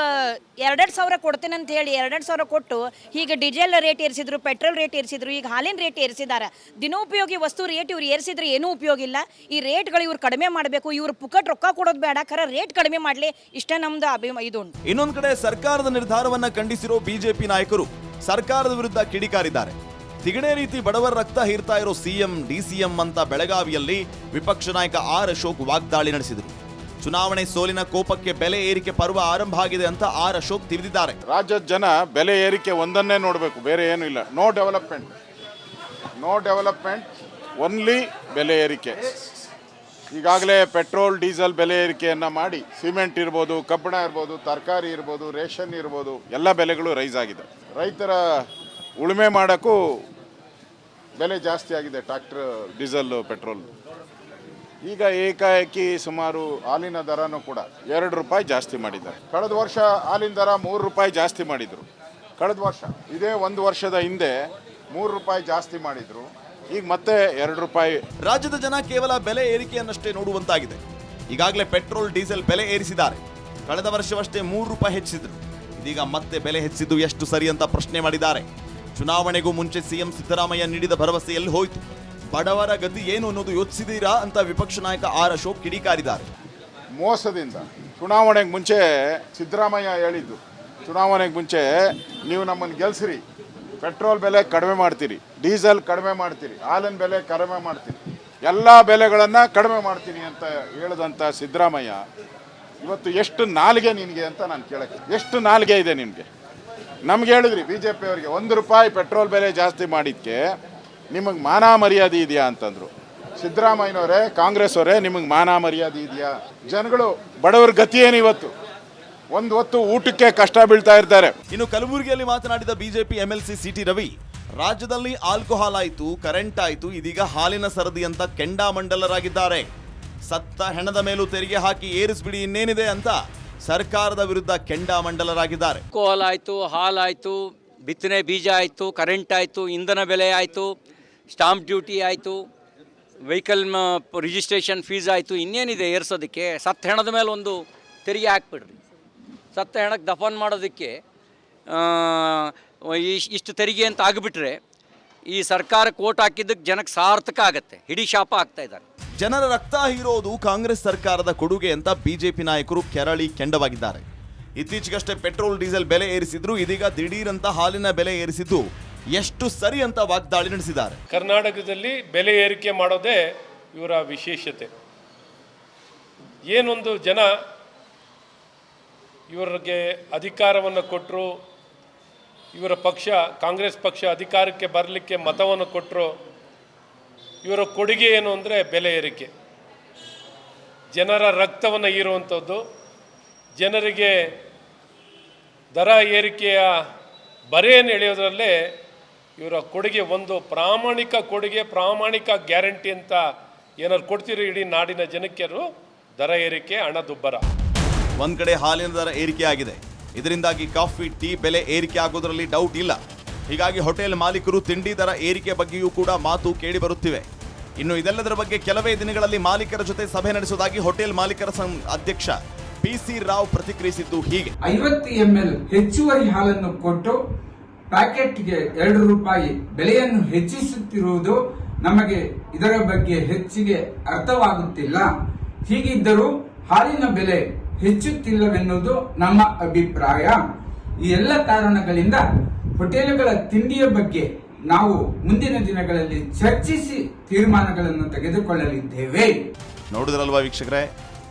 2,000 ಕೊಡ್ತೇನೆ ಅಂತ ಹೇಳಿ 2,000 ಕೊಟ್ಟು ಹೀಗೆ ಡೀಸೆಲ್ ರೇಟ್ ಏರಿಸಿದ್ರು, ಪೆಟ್ರೋಲ್ ರೇಟ್ ಏರಿಸಿದ್ರು, ಈಗ ಹಾಲಿನ ರೇಟ್ ಏರಿಸಿದ್ದಾರೆ. ದಿನೋಪಯೋಗಿ ವಸ್ತು ರೇಟ್ ಇವ್ರು ಏರಿಸಿದ್ರೆ ಏನೂ ಉಪಯೋಗ ಇಲ್ಲ. ಈ ರೇಟ್ಗಳು ಇವ್ರು ಕಡಿಮೆ ಮಾಡಬೇಕು. ಇವ್ರು ಪುಕ್ಕಟ್ ರೊಕ್ಕ ಕೊಡೋದು ಬೇಡ, ಖರೆ ರೇಟ್ ಕಡಿಮೆ ಮಾಡಲಿ, ಇಷ್ಟೇ ನಮ್ದು ಇದು ಉಂಟು.
ಇನ್ನೊಂದು ಕಡೆ ಸರ್ಕಾರದ ನಿರ್ಧಾರವನ್ನ ಖಂಡಿಸಿರೋ ಬಿಜೆಪಿ ನಾಯಕರು ಸರ್ಕಾರದ ವಿರುದ್ಧ ಕಿಡಿಕಾರಿದ್ದಾರೆ. ತಿಗಣೆ ರೀತಿ ಬಡವರ ರಕ್ತ ಹೀರ್ತಾ ಇರೋ ಸಿಎಂ ಡಿಸಿಎಂ ಅಂತ ಬೆಳಗಾವಿಯಲ್ಲಿ ವಿಪಕ್ಷ ನಾಯಕ ಆರ್ ಅಶೋಕ್ ವಾಗ್ದಾಳಿ ನಡೆಸಿದರು. ಚುನಾವಣೆ ಸೋಲಿನ ಕೋಪಕ್ಕೆ ಬೆಲೆ ಏರಿಕೆ ಪರ್ವ ಆರಂಭ ಆಗಿದೆ ಅಂತ ಆರ್ ಅಶೋಕ್ ತಿಳಿದಿದ್ದಾರೆ.
ರಾಜ್ಯದ ಜನ ಬೆಲೆ ಏರಿಕೆ ಒಂದನ್ನೇ ನೋಡಬೇಕು, ಬೇರೆ ಏನೂ ಇಲ್ಲ. ನೋ ಡೆವಲಪ್ಮೆಂಟ್, ಓನ್ಲಿ ಬೆಲೆ ಏರಿಕೆ. ಈಗಾಗಲೇ ಪೆಟ್ರೋಲ್ ಡೀಸೆಲ್ ಬೆಲೆ ಏರಿಕೆಯನ್ನು ಮಾಡಿ ಸಿಮೆಂಟ್ ಇರ್ಬೋದು, ಕಬ್ಬಿಣ ಇರ್ಬೋದು, ತರಕಾರಿ ಇರ್ಬೋದು, ರೇಷನ್ ಇರ್ಬೋದು, ಎಲ್ಲ ಬೆಲೆಗಳು ರೈಸ್ ಆಗಿದೆ. ರೈತರ ಉಳುಮೆ ಮಾಡೋಕ್ಕೂ ಬೆಲೆ ಜಾಸ್ತಿ ಆಗಿದೆ, ಟ್ರ್ಯಾಕ್ಟರ್ ಡೀಸೆಲ್ ಪೆಟ್ರೋಲ್. ಈಗ ಏಕಾಏಕಿ ಸುಮಾರು ಹಾಲಿನ ದರನೂ ಕೂಡ 2 ರೂಪಾಯಿ ಜಾಸ್ತಿ ಮಾಡಿದ್ದಾರೆ. ಕಳೆದ ವರ್ಷ ಹಾಲಿನ ದರ 3 ರೂಪಾಯಿ ಜಾಸ್ತಿ ಮಾಡಿದರು. ಕಳೆದ ವರ್ಷ ಇದೇ 1 ವರ್ಷದ ಹಿಂದೆ 3 ರೂಪಾಯಿ ಜಾಸ್ತಿ ಮಾಡಿದರು. ಈಗ ಮತ್ತೆ 2 ರೂಪಾಯಿ.
ರಾಜ್ಯದ ಜನ ಕೇವಲ ಬೆಲೆ ಏರಿಕೆಯನ್ನಷ್ಟೇ ನೋಡುವಂತಾಗಿದೆ. ಈಗಾಗಲೇ ಪೆಟ್ರೋಲ್ ಡೀಸೆಲ್ ಬೆಲೆ ಏರಿಸಿದ್ದಾರೆ. ಕಳೆದ ವರ್ಷವಷ್ಟೇ 3 ರೂಪಾಯಿ ಹೆಚ್ಚಿಸಿದ್ರು. ಇದೀಗ ಮತ್ತೆ ಬೆಲೆ ಹೆಚ್ಚಿದ್ದು ಎಷ್ಟು ಸರಿ ಅಂತ ಪ್ರಶ್ನೆ ಮಾಡಿದ್ದಾರೆ. ಚುನಾವಣೆಗೂ ಮುಂಚೆ ಸಿಎಂ ಸಿದ್ದರಾಮಯ್ಯ ನೀಡಿದ ಭರವಸೆ ಎಲ್ಲಿ ಹೋಯಿತು, ಬಡವರ ಗತಿ ಏನು ಅನ್ನೋದು ಯೋಚಿಸಿದೀರಾ ಅಂತ ವಿಪಕ್ಷ ನಾಯಕ ಆರ್ ಅಶೋಕ್ ಕಿಡಿಕಾರಿದ್ದಾರೆ.
ಮೋಸದಿಂದ ಚುನಾವಣೆಗೆ ಮುಂಚೆ ಸಿದ್ದರಾಮಯ್ಯ ಹೇಳಿದ್ದು, ಚುನಾವಣೆಗೆ ಮುಂಚೆ ನೀವು ನಮ್ಮನ್ನು ಗೆಲ್ಸಿರಿ, ಪೆಟ್ರೋಲ್ ಬೆಲೆ ಕಡಿಮೆ ಮಾಡ್ತೀರಿ, ಡೀಸೆಲ್ ಕಡಿಮೆ ಮಾಡ್ತೀರಿ, ಹಾಲಿನ ಬೆಲೆ ಕಡಿಮೆ ಮಾಡ್ತೀರಿ, ಎಲ್ಲ ಬೆಲೆಗಳನ್ನು ಕಡಿಮೆ ಮಾಡ್ತೀನಿ ಅಂತ ಹೇಳಿದಂಥ ಸಿದ್ದರಾಮಯ್ಯ ಇವತ್ತು ಎಷ್ಟು ನಾಲಿಗೆ ನಿನಗೆ ಅಂತ ನಾನು ಕೇಳಕ್ಕೆ, ಎಷ್ಟು ನಾಲಿಗೆ ಇದೆ ನಿನಗೆ? ನಮ್ಗೆ ಹೇಳಿದ್ರಿ ಬಿ ಜೆ ಪಿಯವರಿಗೆ 1 ರೂಪಾಯಿ ಪೆಟ್ರೋಲ್ ಬೆಲೆ ಜಾಸ್ತಿ ಮಾಡಿದ್ದಕ್ಕೆ ನಿಮಗೆ ಮಾನ ಮರ್ಯಾದೆ ಇದೆಯಾ ಅಂತಂದರು. ಸಿದ್ದರಾಮಯ್ಯನವರೇ, ಕಾಂಗ್ರೆಸ್ ಅವರೇ, ನಿಮಗೆ ಮಾನ ಮರ್ಯಾದೆ ಇದೆಯಾ? ಜನಗಳು ಬಡವರ ಗತಿ ಏನು ಇವತ್ತು? ಒಂದು ಹೊತ್ತು ಊಟಕ್ಕೆ ಕಷ್ಟ ಬೀಳ್ತಾ ಇರ್ತಾರೆ.
ಇನ್ನು ಕಲಬುರಗಿಯಲ್ಲಿ ಮಾತನಾಡಿದ ಬಿಜೆಪಿ ಎಂಎಲ್ಸಿ ಸಿಟಿ ರವಿ, ರಾಜ್ಯದಲ್ಲಿ ಆಲ್ಕೋಹಾಲ್ ಆಯಿತು, ಕರೆಂಟ್ ಆಯಿತು, ಇದೀಗ ಹಾಲಿನ ಸರದಿ ಅಂತ ಕೆಂಡಾಮಂಡಲರಾಗಿದ್ದಾರೆ. ಸತ್ತ ಹೆಣದ ಮೇಲೂ ತೆರಿಗೆ ಹಾಕಿ ಏರಿಸ್ಬಿಡಿ, ಇನ್ನೇನಿದೆ ಅಂತ ಸರ್ಕಾರದ ವಿರುದ್ಧ ಕೆಂಡಾಮಂಡಲರಾಗಿದ್ದಾರೆ.
ಆಲ್ಕೋಹಾಲ್ ಆಯಿತು, ಹಾಲಾಯಿತು, ಬಿತ್ತನೆ ಬೀಜ ಆಯಿತು, ಕರೆಂಟ್ ಆಯಿತು, ಇಂಧನ ಬೆಲೆ ಆಯಿತು, ಸ್ಟಾಂಪ್ ಡ್ಯೂಟಿ ಆಯಿತು, ವೆಹಿಕಲ್ ರಿಜಿಸ್ಟ್ರೇಷನ್ ಫೀಸ್ ಆಯಿತು, ಇನ್ನೇನಿದೆ ಏರ್ಸೋದಕ್ಕೆ? ಸತ್ತ ಹೆಣದ ಮೇಲೆ ಒಂದು ತೆರಿಗೆ ಹಾಕ್ಬಿಡ್ರಿ. ಸತ್ತ ಹೆಣಕ್ಕೆ ದಫನ್ ಮಾಡೋದಕ್ಕೆ ಇಷ್ಟು ತೆರಿಗೆ ಅಂತ ಆಗಿಬಿಟ್ರೆ ಈ ಸರ್ಕಾರ ಕೋಟ್ ಹಾಕಿದ್ದಕ್ಕೆ ಜನಕ್ಕೆ ಸಾರ್ಥಕ ಆಗುತ್ತೆ. ಹಿಡಿ ಶಾಪ ಆಗ್ತಾ ಇದ್ದಾರೆ.
ಜನರ ರಕ್ತ ಹೀರೋದು ಕಾಂಗ್ರೆಸ್ ಸರ್ಕಾರದ ಕೊಡುಗೆ ಅಂತ ಬಿಜೆಪಿ ನಾಯಕರು ಕೆರಳಿ ಕೆಂಡವಾಗಿದ್ದಾರೆ. ಇತ್ತೀಚೆಗಷ್ಟೇ ಪೆಟ್ರೋಲ್ ಡೀಸೆಲ್ ಬೆಲೆ ಏರಿಸಿದ್ರು, ಇದೀಗ ದಿಢೀರಂತ ಹಾಲಿನ ಬೆಲೆ ಏರಿಸಿದ್ದು ಎಷ್ಟು ಸರಿ ಅಂತ ವಾಗ್ದಾಳಿ ನಡೆಸಿದ್ದಾರೆ.
ಕರ್ನಾಟಕದಲ್ಲಿ ಬೆಲೆ ಏರಿಕೆ ಮಾಡೋದೇ ಇವರ ವಿಶೇಷತೆ. ಏನೊಂದು ಜನ ಇವರಿಗೆ ಅಧಿಕಾರವನ್ನು ಕೊಟ್ಟರು, ಇವರ ಪಕ್ಷ ಕಾಂಗ್ರೆಸ್ ಪಕ್ಷ ಅಧಿಕಾರಕ್ಕೆ ಬರಲಿಕ್ಕೆ ಮತವನ್ನು ಕೊಟ್ಟರು, ಇವರ ಕೊಡುಗೆ ಏನು ಅಂದರೆ ಬೆಲೆ ಏರಿಕೆ. ಜನರ ರಕ್ತವನ್ನು ಹೀರುವಂಥದ್ದು, ಜನರಿಗೆ ದರ ಏರಿಕೆಯ ಬರೆಯನ್ನು ಎಳೆಯೋದ್ರಲ್ಲೇ ಇವರ ಕೊಡುಗೆ ಒಂದು ಪ್ರಾಮಾಣಿಕ ಕೊಡುಗೆ, ಪ್ರಾಮಾಣಿಕ ಗ್ಯಾರಂಟಿ ಅಂತ ಏನಾದ್ರು ಕೊಡ್ತೀರಿ ಇಡೀ ನಾಡಿನ ಜನಕ್ಕೆ? ದರ ಏರಿಕೆ, ಹಣದುಬ್ಬರ.
ಒಂದ್ ಕಡೆ ಹಾಲಿನ ದರ ಏರಿಕೆ ಆಗಿದೆ, ಇದರಿಂದಾಗಿ ಕಾಫಿ ಟೀ ಬೆಲೆ ಏರಿಕೆ ಆಗೋದ್ರಲ್ಲಿ ಡೌಟ್ ಇಲ್ಲ. ಹೀಗಾಗಿ ಹೋಟೆಲ್ ಮಾಲೀಕರು ತಿಂಡಿ ದರ ಏರಿಕೆ ಬಗ್ಗೆಯೂ ಕೂಡ ಮಾತು ಕೇಳಿ ಬರುತ್ತಿವೆ. ಇನ್ನು ಇದೆಲ್ಲದರ ಬಗ್ಗೆ ಕೆಲವೇ ದಿನಗಳಲ್ಲಿ ಮಾಲೀಕರ ಜೊತೆ ಸಭೆ ನಡೆಸುವುದಾಗಿ ಹೋಟೆಲ್ ಮಾಲೀಕರ ಅಧ್ಯಕ್ಷ ಪಿಸಿ ರಾವ್ ಪ್ರತಿಕ್ರಿಯಿಸಿದ್ದು ಹೀಗೆ:
50 ml ಹೆಚ್ಚುವರಿ ಹಾಲನ್ನು ಕೊಟ್ಟು ಪ್ಯಾಕೆಟ್ಗೆ 2 ರೂಪಾಯಿ ಬೆಲೆಯನ್ನು ಹೆಚ್ಚಿಸುತ್ತಿರುವುದು ನಮಗೆ ಇದರ ಬಗ್ಗೆ ಹೆಚ್ಚಿಗೆ ಅರ್ಥವಾಗುತ್ತಿಲ್ಲ. ಹೀಗಿದ್ದರೂ ಹಾಲಿನ ಬೆಲೆ ಹೆಚ್ಚುತ್ತಿಲ್ಲವೆನ್ನುವುದು ನಮ್ಮ ಅಭಿಪ್ರಾಯ. ಈ ಎಲ್ಲ ಕಾರಣಗಳಿಂದ ಹೋಟೆಲ್ಗಳ ತಿಂಡಿಯ ಬಗ್ಗೆ ನಾವು ಮುಂದಿನ ದಿನಗಳಲ್ಲಿ ಚರ್ಚಿಸಿ ತೀರ್ಮಾನಗಳನ್ನು ತೆಗೆದುಕೊಳ್ಳಲಿದ್ದೇವೆ.
ನೋಡಿದ್ರಲ್ವಾ ವೀಕ್ಷಕರೇ,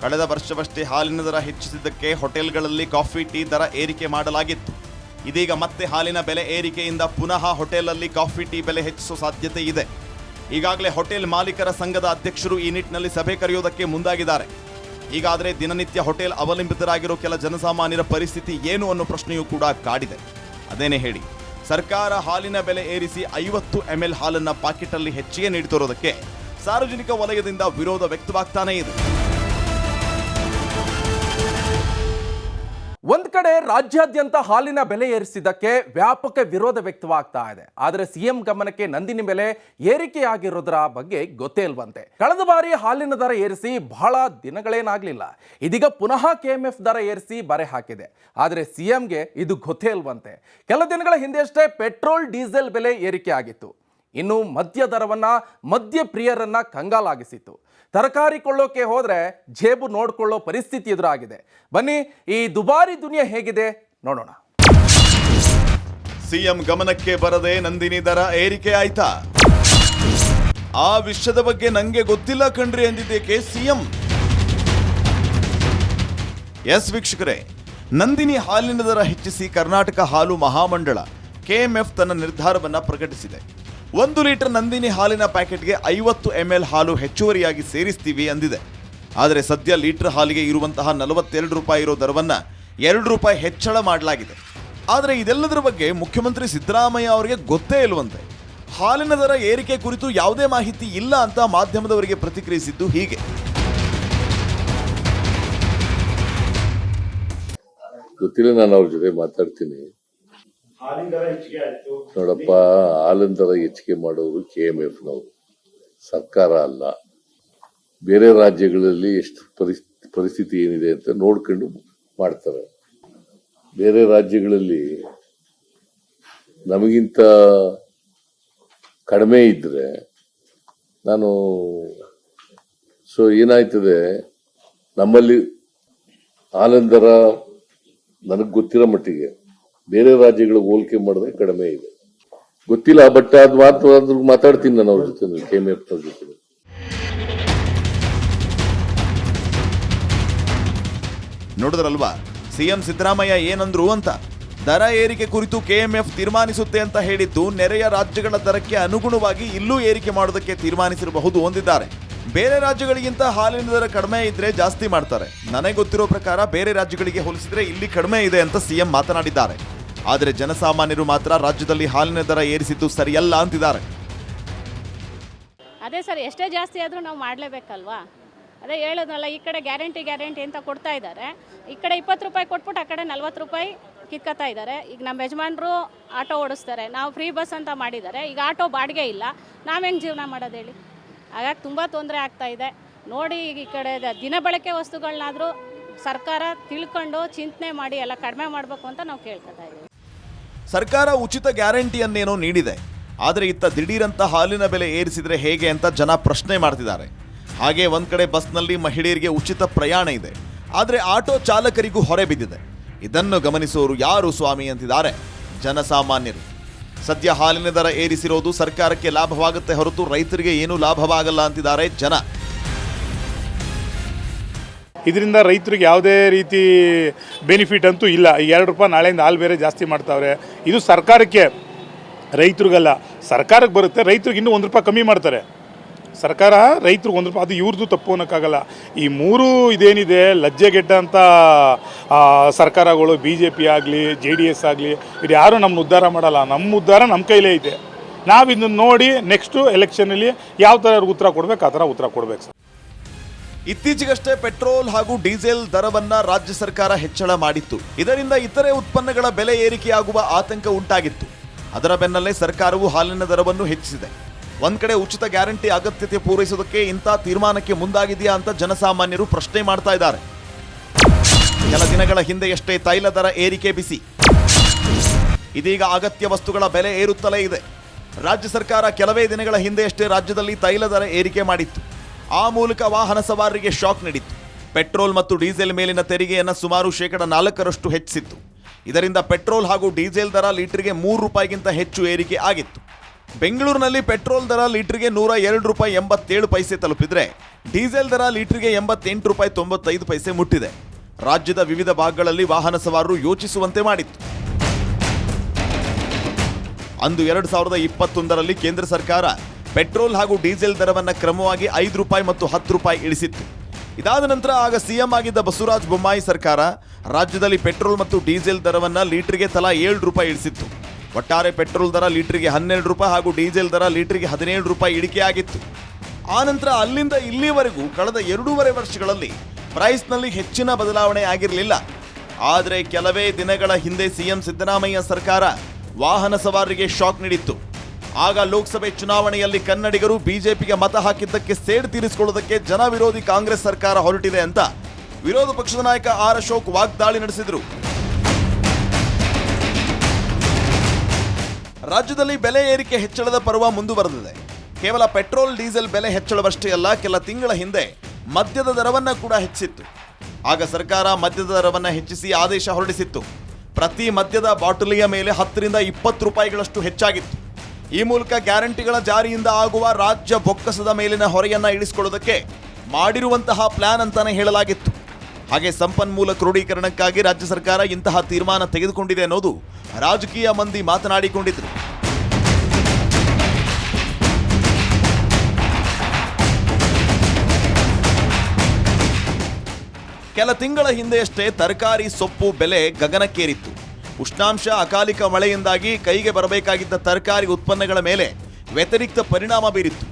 ಕಳೆದ ವರ್ಷವಷ್ಟೇ ಹಾಲಿನ ದರ ಹೆಚ್ಚಿಸಿದ್ದಕ್ಕೆ ಹೋಟೆಲ್ಗಳಲ್ಲಿ ಕಾಫಿ ಟೀ ದರ ಏರಿಕೆ ಮಾಡಲಾಗಿತ್ತು. ಇದೀಗ ಮತ್ತೆ ಹಾಲಿನ ಬೆಲೆ ಏರಿಕೆಯಿಂದ ಪುನಃ ಹೋಟೆಲಲ್ಲಿ ಕಾಫಿ ಟೀ ಬೆಲೆ ಹೆಚ್ಚಿಸುವ ಸಾಧ್ಯತೆ ಇದೆ. ಈಗಾಗಲೇ ಹೋಟೆಲ್ ಮಾಲೀಕರ ಸಂಘದ ಅಧ್ಯಕ್ಷರು ಈ ನಿಟ್ಟಿನಲ್ಲಿ ಸಭೆ ಕರೆಯುವುದಕ್ಕೆ ಮುಂದಾಗಿದ್ದಾರೆ. ಹೀಗಾದರೆ ದಿನನಿತ್ಯ ಹೋಟೆಲ್ ಅವಲಂಬಿತರಾಗಿರೋ ಕೆಲ ಜನಸಾಮಾನ್ಯರ ಪರಿಸ್ಥಿತಿ ಏನು ಅನ್ನೋ ಪ್ರಶ್ನೆಯೂ ಕೂಡ ಕಾಡಿದೆ. ಅದೇನೇ ಹೇಳಿ, ಸರ್ಕಾರ ಹಾಲಿನ ಬೆಲೆ ಏರಿಸಿ 50 ml ಹಾಲನ್ನ ಪಾಕೆಟ್ ಅಲ್ಲಿ ಹೆಚ್ಚಿಗೆ ನೀಡುತ್ತಿರೋದಕ್ಕೆ ಸಾರ್ವಜನಿಕ ವಲಯದಿಂದ ವಿರೋಧ ವ್ಯಕ್ತವಾಗ್ತಾನೇ ಇದೆ.
ಒಂದ್ ಕಡೆ ರಾಜ್ಯಾದ್ಯಂತ ಹಾಲಿನ ಬೆಲೆ ಏರಿಸಿದ್ದಕ್ಕೆ ವ್ಯಾಪಕ ವಿರೋಧ ವ್ಯಕ್ತವಾಗ್ತಾ ಇದೆ. ಆದರೆ ಸಿಎಂ ಗಮನಕ್ಕೆ ನಂದಿನಿ ಬೆಲೆ ಏರಿಕೆಯಾಗಿರೋದರ ಬಗ್ಗೆ ಗೊತ್ತೇ ಇಲ್ವಂತೆ. ಕಳೆದ ಬಾರಿ ಹಾಲಿನ ದರ ಏರಿಸಿ ಬಹಳ ದಿನಗಳೇನಾಗ್ಲಿಲ್ಲ. ಇದೀಗ ಪುನಃ ಕೆಎಂಎಫ್ ದರ ಏರಿಸಿ ಬರೆ ಹಾಕಿದೆ. ಆದರೆ ಸಿಎಂಗೆ ಇದು ಗೊತ್ತೇ ಇಲ್ವಂತೆ. ಕೆಲ ದಿನಗಳ ಹಿಂದೆಯಷ್ಟೇ ಪೆಟ್ರೋಲ್ ಡೀಸೆಲ್ ಬೆಲೆ ಏರಿಕೆ ಆಗಿತ್ತು. ಇನ್ನು ಮದ್ಯ ದರವನ್ನ ಮದ್ಯ ಪ್ರಿಯರನ್ನ ಕಂಗಾಲಾಗಿಸಿತ್ತು. ತರಕಾರಿ ಕೊಳ್ಳೋಕೆ ಹೋದ್ರೆ ಜೇಬು ನೋಡ್ಕೊಳ್ಳೋ ಪರಿಸ್ಥಿತಿ ಎದುರಾಗಿದೆ. ಬನ್ನಿ ಈ ದುಬಾರಿ ದುನಿಯಾ ಹೇಗಿದೆ ನೋಡೋಣ.
ಸಿಎಂ ಗಮನಕ್ಕೆ ಬರದೆ ನಂದಿನಿ ದರ ಏರಿಕೆ ಆಯ್ತಾ? ಆ ವಿಷಯದ ಬಗ್ಗೆ ನಂಗೆ ಗೊತ್ತಿಲ್ಲ ಕಣ್ರಿ ಎಂದಿದ್ದಕ್ಕೆ ಸಿಎಂ. ಎಸ್ ವೀಕ್ಷಕರೇ, ನಂದಿನಿ ಹಾಲಿನ ದರ ಹೆಚ್ಚಿಸಿ ಕರ್ನಾಟಕ ಹಾಲು ಮಹಾಮಂಡಳ ಕೆಎಂಎಫ್ ತನ್ನ ನಿರ್ಧಾರವನ್ನ ಪ್ರಕಟಿಸಿದೆ. 1 ಲೀಟರ್ ನಂದಿನಿ ಹಾಲಿನ ಪ್ಯಾಕೆಟ್ಗೆ 50 ml ಹಾಲು ಹೆಚ್ಚುವರಿಯಾಗಿ ಸೇರಿಸ್ತೀವಿ ಅಂದಿದೆ. ಆದರೆ ಸದ್ಯ ಲೀಟರ್ ಹಾಲಿಗೆ ಇರುವಂತಹ 42 ರೂಪಾಯಿ ಇರೋ ದರವನ್ನ 2 ರೂಪಾಯಿ ಹೆಚ್ಚಳ ಮಾಡಲಾಗಿದೆ. ಆದರೆ ಇದೆಲ್ಲದರ ಬಗ್ಗೆ ಮುಖ್ಯಮಂತ್ರಿ ಸಿದ್ದರಾಮಯ್ಯ ಅವರಿಗೆ ಗೊತ್ತೇ ಇಲ್ವಂತೆ. ಹಾಲಿನ ದರ ಏರಿಕೆ ಕುರಿತು ಯಾವುದೇ ಮಾಹಿತಿ ಇಲ್ಲ ಅಂತ ಮಾಧ್ಯಮದವರಿಗೆ ಪ್ರತಿಕ್ರಿಯಿಸಿದ್ದು ಹೀಗೆ.
ಗೊತ್ತಿಲ್ಲ, ನಾನು ಅವ್ರ ಜೊತೆ ಮಾತಾಡ್ತೀನಿ. ನೋಡಪ್ಪ, ಹಾಲಿನ ದರ ಹೆಚ್ಚಿಗೆ ಮಾಡೋರು ಕೆಎಂಎಫ್ನವರು, ಸರ್ಕಾರ ಅಲ್ಲ. ಬೇರೆ ರಾಜ್ಯಗಳಲ್ಲಿ ಎಷ್ಟು ಪರಿಸ್ಥಿತಿ ಏನಿದೆ ಅಂತ ನೋಡ್ಕೊಂಡು ಮಾಡ್ತಾರೆ. ಬೇರೆ ರಾಜ್ಯಗಳಲ್ಲಿ ನಮಗಿಂತ ಕಡಿಮೆ ಇದ್ರೆ ಏನಾಯ್ತದೆ, ನಮ್ಮಲ್ಲಿ ಹಾಲಿನ ದರ ನನಗೆ ಗೊತ್ತಿರೋ ಮಟ್ಟಿಗೆ ಬೇರೆ ರಾಜ್ಯಗಳಿಗೆ ಹೋಲಿಕೆ ಮಾಡಿದ್ರೆ ಕಡಿಮೆ ಇದೆ. ಗೊತ್ತಿಲ್ಲ, ಬಟ್ ಅದು ಮಾತಾಡ್ತೀನಿ ನಾನು ಅವ್ರ ಜೊತೆ, ಕೆಎಂಎಫ್ ಅವ್ರ ಜೊತೆ.
ನೋಡಿದ್ರಲ್ವಾ ಸಿಎಂ ಸಿದ್ದರಾಮಯ್ಯ ಏನಂದ್ರು ಅಂತ. ದರ ಏರಿಕೆ ಕುರಿತು ಕೆಎಂಎಫ್ ತೀರ್ಮಾನಿಸುತ್ತೆ ಅಂತ ಹೇಳಿದ್ದು ನೆರೆಯ ರಾಜ್ಯಗಳ ದರಕ್ಕೆ ಅನುಗುಣವಾಗಿ ಇಲ್ಲೂ ಏರಿಕೆ ಮಾಡೋದಕ್ಕೆ ತೀರ್ಮಾನಿಸಿರಬಹುದು ಹೊಂದಿದ್ದಾರೆ. ಬೇರೆ ರಾಜ್ಯಗಳಿಗಿಂತ ಹಾಲಿನ ದರ ಕಡಿಮೆ ಇದ್ರೆ ಜಾಸ್ತಿ ಮಾಡ್ತಾರೆ. ನನಗೆ ಗೊತ್ತಿರೋ ಪ್ರಕಾರ ಬೇರೆ ರಾಜ್ಯಗಳಿಗೆ ಹೋಲಿಸಿದ್ರೆ ಇಲ್ಲಿ ಕಡಿಮೆ ಇದೆ ಅಂತ ಸಿಎಂ ಮಾತನಾಡಿದ್ದಾರೆ. ಆದರೆ ಜನಸಾಮಾನ್ಯರು ಮಾತ್ರ ರಾಜ್ಯದಲ್ಲಿ ಹಾಲಿನ ದರ ಏರಿಸಿದ್ದು ಸರಿಯಲ್ಲ ಅಂತಿದ್ದಾರೆ.
ಅದೇ ಸರ್, ಎಷ್ಟೇ ಜಾಸ್ತಿ ಆದರೂ ನಾವು ಮಾಡಲೇಬೇಕಲ್ವಾ? ಅದೇ ಹೇಳೋದಲ್ಲ, ಈ ಕಡೆ ಗ್ಯಾರಂಟಿ ಅಂತ ಕೊಡ್ತಾ ಇದ್ದಾರೆ. ಈ ಕಡೆ 20 ರೂಪಾಯಿ ಕೊಟ್ಬಿಟ್ಟು ಆ ಕಡೆ 40 ರೂಪಾಯಿ ಕಿತ್ಕೊತಾ ಇದ್ದಾರೆ. ಈಗ ನಮ್ಮ ಯಜಮಾನರು ಆಟೋ ಓಡಿಸ್ತಾರೆ, ನಾವು ಫ್ರೀ ಬಸ್ ಅಂತ ಮಾಡಿದ್ದಾರೆ. ಈಗ ಆಟೋ ಬಾಡಿಗೆ ಇಲ್ಲ, ನಾವು ಹೆಂಗೆ ಜೀವನ ಮಾಡೋದು ಹೇಳಿ? ಹಾಗಾಗಿ ತುಂಬ ತೊಂದರೆ ಆಗ್ತಾ ಇದೆ ನೋಡಿ. ಈ ಕಡೆ ದಿನಬಳಕೆ ವಸ್ತುಗಳನ್ನಾದರೂ ಸರ್ಕಾರ ತಿಳ್ಕೊಂಡು ಚಿಂತನೆ ಮಾಡಿ ಎಲ್ಲ ಕಡಿಮೆ ಮಾಡಬೇಕು ಅಂತ ನಾವು ಕೇಳ್ಕೊತಾ ಇದ್ದೀವಿ.
ಸರ್ಕಾರ ಉಚಿತ ಗ್ಯಾರಂಟಿಯನ್ನೇನೋ ನೀಡಿದೆ, ಆದರೆ ಇತ್ತ ದಿಢೀರಂತ ಹಾಲಿನ ಬೆಲೆ ಏರಿಸಿದ್ರೆ ಹೇಗೆ ಅಂತ ಜನ ಪ್ರಶ್ನೆ ಮಾಡ್ತಿದ್ದಾರೆ. ಹಾಗೆ ಒಂದ್ ಕಡೆ ಬಸ್ನಲ್ಲಿ ಮಹಿಳೆಯರಿಗೆ ಉಚಿತ ಪ್ರಯಾಣ ಇದೆ, ಆದರೆ ಆಟೋ ಚಾಲಕರಿಗೂ ಹೊರೆ ಬಿದ್ದಿದೆ. ಇದನ್ನು ಗಮನಿಸುವವರು ಯಾರು ಸ್ವಾಮಿ ಅಂತಿದ್ದಾರೆ ಜನಸಾಮಾನ್ಯರು. ಸದ್ಯ ಹಾಲಿನ ದರ ಏರಿಸಿರೋದು ಸರ್ಕಾರಕ್ಕೆ ಲಾಭವಾಗುತ್ತೆ ಹೊರತು ರೈತರಿಗೆ ಏನೂ ಲಾಭವಾಗಲ್ಲ ಅಂತಿದ್ದಾರೆ ಜನ.
ಇದರಿಂದ ರೈತರಿಗೆ ಯಾವುದೇ ರೀತಿ ಬೆನಿಫಿಟ್ ಅಂತೂ ಇಲ್ಲ. ಈಗ 2 ರೂಪಾಯಿ ನಾಳೆಯಿಂದ ಹಾಲು ಬೇರೆ ಜಾಸ್ತಿ ಮಾಡ್ತಾವ್ರೆ. ಇದು ಸರ್ಕಾರಕ್ಕೆ, ರೈತರಿಗಲ್ಲ. ಸರ್ಕಾರಕ್ಕೆ ಬರುತ್ತೆ, ರೈತರಿಗೆ ಇನ್ನೂ 1 ರೂಪಾಯಿ ಕಮ್ಮಿ ಮಾಡ್ತಾರೆ. ಸರ್ಕಾರ ರೈತರಿಗೆ 1 ರೂಪಾಯಿ, ಅದು ಇವ್ರದ್ದು ತಪ್ಪು ಅನ್ನೋಕ್ಕಾಗಲ್ಲ. ಈ 3 ಇದೇನಿದೆ ಲಜ್ಜೆಗೆಡ್ಡ ಅಂತ ಸರ್ಕಾರಗಳು, BJP ಆಗಲಿ JDS ಆಗಲಿ, ಇದು ಯಾರೂ ನಮ್ಮನ್ನು ಉದ್ಧಾರ ಮಾಡಲ್ಲ. ನಮ್ಮ ಉದ್ಧಾರ ನಮ್ಮ ಕೈಲೇ ಇದೆ. ನಾವು ಇದನ್ನು ನೋಡಿ ನೆಕ್ಸ್ಟು ಎಲೆಕ್ಷನಲ್ಲಿ ಯಾವ ಥರ ಉತ್ತರ ಕೊಡಬೇಕು ಆ ಥರ ಉತ್ತರ ಕೊಡಬೇಕು ಸರ್.
ಇತ್ತೀಚೆಗಷ್ಟೇ ಪೆಟ್ರೋಲ್ ಹಾಗೂ ಡೀಸೆಲ್ ದರವನ್ನ ರಾಜ್ಯ ಸರ್ಕಾರ ಹೆಚ್ಚಳ ಮಾಡಿತ್ತು. ಇದರಿಂದ ಇತರೆ ಉತ್ಪನ್ನಗಳ ಬೆಲೆ ಏರಿಕೆಯಾಗುವ ಆತಂಕ ಉಂಟಾಗಿತ್ತು. ಅದರ ಬೆನ್ನಲ್ಲೇ ಸರ್ಕಾರವು ಹಾಲಿನ ದರವನ್ನು ಹೆಚ್ಚಿಸಿದೆ. ಒಂದ್ ಕಡೆ ಉಚಿತ ಗ್ಯಾರಂಟಿ ಅಗತ್ಯತೆ ಪೂರೈಸುವುದಕ್ಕೆ ಇಂಥ ತೀರ್ಮಾನಕ್ಕೆ ಮುಂದಾಗಿದೆಯಾ ಅಂತ ಜನಸಾಮಾನ್ಯರು ಪ್ರಶ್ನೆ ಮಾಡ್ತಾ ಇದ್ದಾರೆ. ಕೆಲ ದಿನಗಳ ಹಿಂದೆಯಷ್ಟೇ ತೈಲ ದರ ಏರಿಕೆ ಬಿಸಿ. ಇದೀಗ ಅಗತ್ಯ ವಸ್ತುಗಳ ಬೆಲೆ ಏರುತ್ತಲೇ ಇದೆ. ರಾಜ್ಯ ಸರ್ಕಾರ ಕೆಲವೇ ದಿನಗಳ ಹಿಂದೆಯಷ್ಟೇ ರಾಜ್ಯದಲ್ಲಿ ತೈಲ ದರ ಏರಿಕೆ ಮಾಡಿತ್ತು. ಆ ಮೂಲಕ ವಾಹನ ಸವಾರರಿಗೆ ಶಾಕ್ ನೀಡಿತ್ತು. ಪೆಟ್ರೋಲ್ ಮತ್ತು ಡೀಸೆಲ್ ಮೇಲಿನ ತೆರಿಗೆಯನ್ನು ಸುಮಾರು 4% ಹೆಚ್ಚಿಸಿತ್ತು. ಇದರಿಂದ ಪೆಟ್ರೋಲ್ ಹಾಗೂ ಡೀಸೆಲ್ ದರ ಲೀಟರ್ಗೆ 3 ರೂಪಾಯಿಗಿಂತ ಹೆಚ್ಚು ಏರಿಕೆ ಆಗಿತ್ತು. ಬೆಂಗಳೂರಿನಲ್ಲಿ ಪೆಟ್ರೋಲ್ ದರ ಲೀಟರ್ಗೆ 102 ರೂಪಾಯಿ 87 ಪೈಸೆ ತಲುಪಿದ್ರೆ ಡೀಸೆಲ್ ದರ ಲೀಟರ್ಗೆ 88 ರೂಪಾಯಿ 95 ಪೈಸೆ ಮುಟ್ಟಿದೆ. ರಾಜ್ಯದ ವಿವಿಧ ಭಾಗಗಳಲ್ಲಿ ವಾಹನ ಸವಾರರು ಯೋಚಿಸುವಂತೆ ಮಾಡಿತ್ತು. ಅಂದು 2021ರಲ್ಲಿ ಕೇಂದ್ರ ಸರ್ಕಾರ ಪೆಟ್ರೋಲ್ ಹಾಗೂ ಡೀಸೆಲ್ ದರವನ್ನು ಕ್ರಮವಾಗಿ 5 ರೂಪಾಯಿ ಮತ್ತು 10 ರೂಪಾಯಿ ಇಳಿಸಿತ್ತು. ಇದಾದ ನಂತರ ಆಗ ಸಿಎಂ ಆಗಿದ್ದ ಬಸವರಾಜ ಬೊಮ್ಮಾಯಿ ಸರ್ಕಾರ ರಾಜ್ಯದಲ್ಲಿ ಪೆಟ್ರೋಲ್ ಮತ್ತು ಡೀಸೆಲ್ ದರವನ್ನು ಲೀಟರ್ಗೆ ತಲಾ 7 ರೂಪಾಯಿ ಇಳಿಸಿತ್ತು. ಒಟ್ಟಾರೆ ಪೆಟ್ರೋಲ್ ದರ ಲೀಟರ್ಗೆ 12 ರೂಪಾಯಿ ಹಾಗೂ ಡೀಸೆಲ್ ದರ ಲೀಟರ್ಗೆ 17 ರೂಪಾಯಿ ಇಳಿಕೆಯಾಗಿತ್ತು. ಆನಂತರ ಅಲ್ಲಿಂದ ಇಲ್ಲಿವರೆಗೂ ಕಳೆದ 2.5 ವರ್ಷಗಳಲ್ಲಿ ಪ್ರೈಸ್ನಲ್ಲಿ ಹೆಚ್ಚಿನ ಬದಲಾವಣೆ ಆಗಿರಲಿಲ್ಲ. ಆದರೆ ಕೆಲವೇ ದಿನಗಳ ಹಿಂದೆ ಸಿಎಂ ಸಿದ್ದರಾಮಯ್ಯ ಸರ್ಕಾರ ವಾಹನ ಸವಾರರಿಗೆ ಶಾಕ್ ನೀಡಿತ್ತು. ಆಗ ಲೋಕಸಭೆ ಚುನಾವಣೆಯಲ್ಲಿ ಕನ್ನಡಿಗರು ಬಿಜೆಪಿಗೆ ಮತ ಹಾಕಿದ್ದಕ್ಕೆ ಸೇಡು ತೀರಿಸಿಕೊಳ್ಳುವುದಕ್ಕೆ ಜನ ವಿರೋಧಿ ಕಾಂಗ್ರೆಸ್ ಸರ್ಕಾರ ಹೊರಟಿದೆ ಅಂತ ವಿರೋಧ ಪಕ್ಷದ ನಾಯಕ ಆರ್ ಅಶೋಕ್ ವಾಗ್ದಾಳಿ ನಡೆಸಿದರು. ರಾಜ್ಯದಲ್ಲಿ ಬೆಲೆ ಏರಿಕೆ ಹೆಚ್ಚಳದ ಪರ್ವ ಮುಂದುವರೆದಿದೆ. ಕೇವಲ ಪೆಟ್ರೋಲ್ ಡೀಸೆಲ್ ಬೆಲೆ ಹೆಚ್ಚಳವಷ್ಟೇ ಅಲ್ಲ, ಕೆಲ ತಿಂಗಳ ಹಿಂದೆ ಮದ್ಯದ ದರವನ್ನ ಕೂಡ ಹೆಚ್ಚಿತ್ತು. ಆಗ ಸರ್ಕಾರ ಮದ್ಯದ ದರವನ್ನ ಹೆಚ್ಚಿಸಿ ಆದೇಶ ಹೊರಡಿಸಿತ್ತು. ಪ್ರತಿ ಮದ್ಯದ ಬಾಟಲಿಯ ಮೇಲೆ 10 ರಿಂದ 20 ರೂಪಾಯಿಗಳಷ್ಟು ಹೆಚ್ಚಾಗಿತ್ತು. ಈ ಮೂಲಕ ಗ್ಯಾರಂಟಿಗಳ ಜಾರಿಯಿಂದ ಆಗುವ ರಾಜ್ಯ ಬೊಕ್ಕಸದ ಮೇಲಿನ ಹೊರೆಯನ್ನ ಇಳಿಸಿಕೊಳ್ಳುವುದಕ್ಕೆ ಮಾಡಿರುವಂತಹ ಪ್ಲಾನ್ ಅಂತಾನೆ ಹೇಳಲಾಗಿತ್ತು. ಹಾಗೆ ಸಂಪನ್ಮೂಲ ಕ್ರೋಢೀಕರಣಕ್ಕಾಗಿ ರಾಜ್ಯ ಸರ್ಕಾರ ಇಂತಹ ತೀರ್ಮಾನ ತೆಗೆದುಕೊಂಡಿದೆ ಅನ್ನೋದು ರಾಜಕೀಯ ಮಂದಿ ಮಾತನಾಡಿಕೊಂಡಿದ್ರು. ಕೆಲ ತಿಂಗಳ ಹಿಂದೆಯಷ್ಟೇ ತರಕಾರಿ ಸೊಪ್ಪು ಬೆಲೆ ಗಗನಕ್ಕೇರಿತ್ತು. ಉಷ್ಣಾಂಶ, ಅಕಾಲಿಕ ಮಳೆಯಿಂದಾಗಿ ಕೈಗೆ ಬರಬೇಕಾಗಿದ್ದ ತರಕಾರಿ ಉತ್ಪನ್ನಗಳ ಮೇಲೆ ವ್ಯತಿರಿಕ್ತ ಪರಿಣಾಮ ಬೀರಿತ್ತು.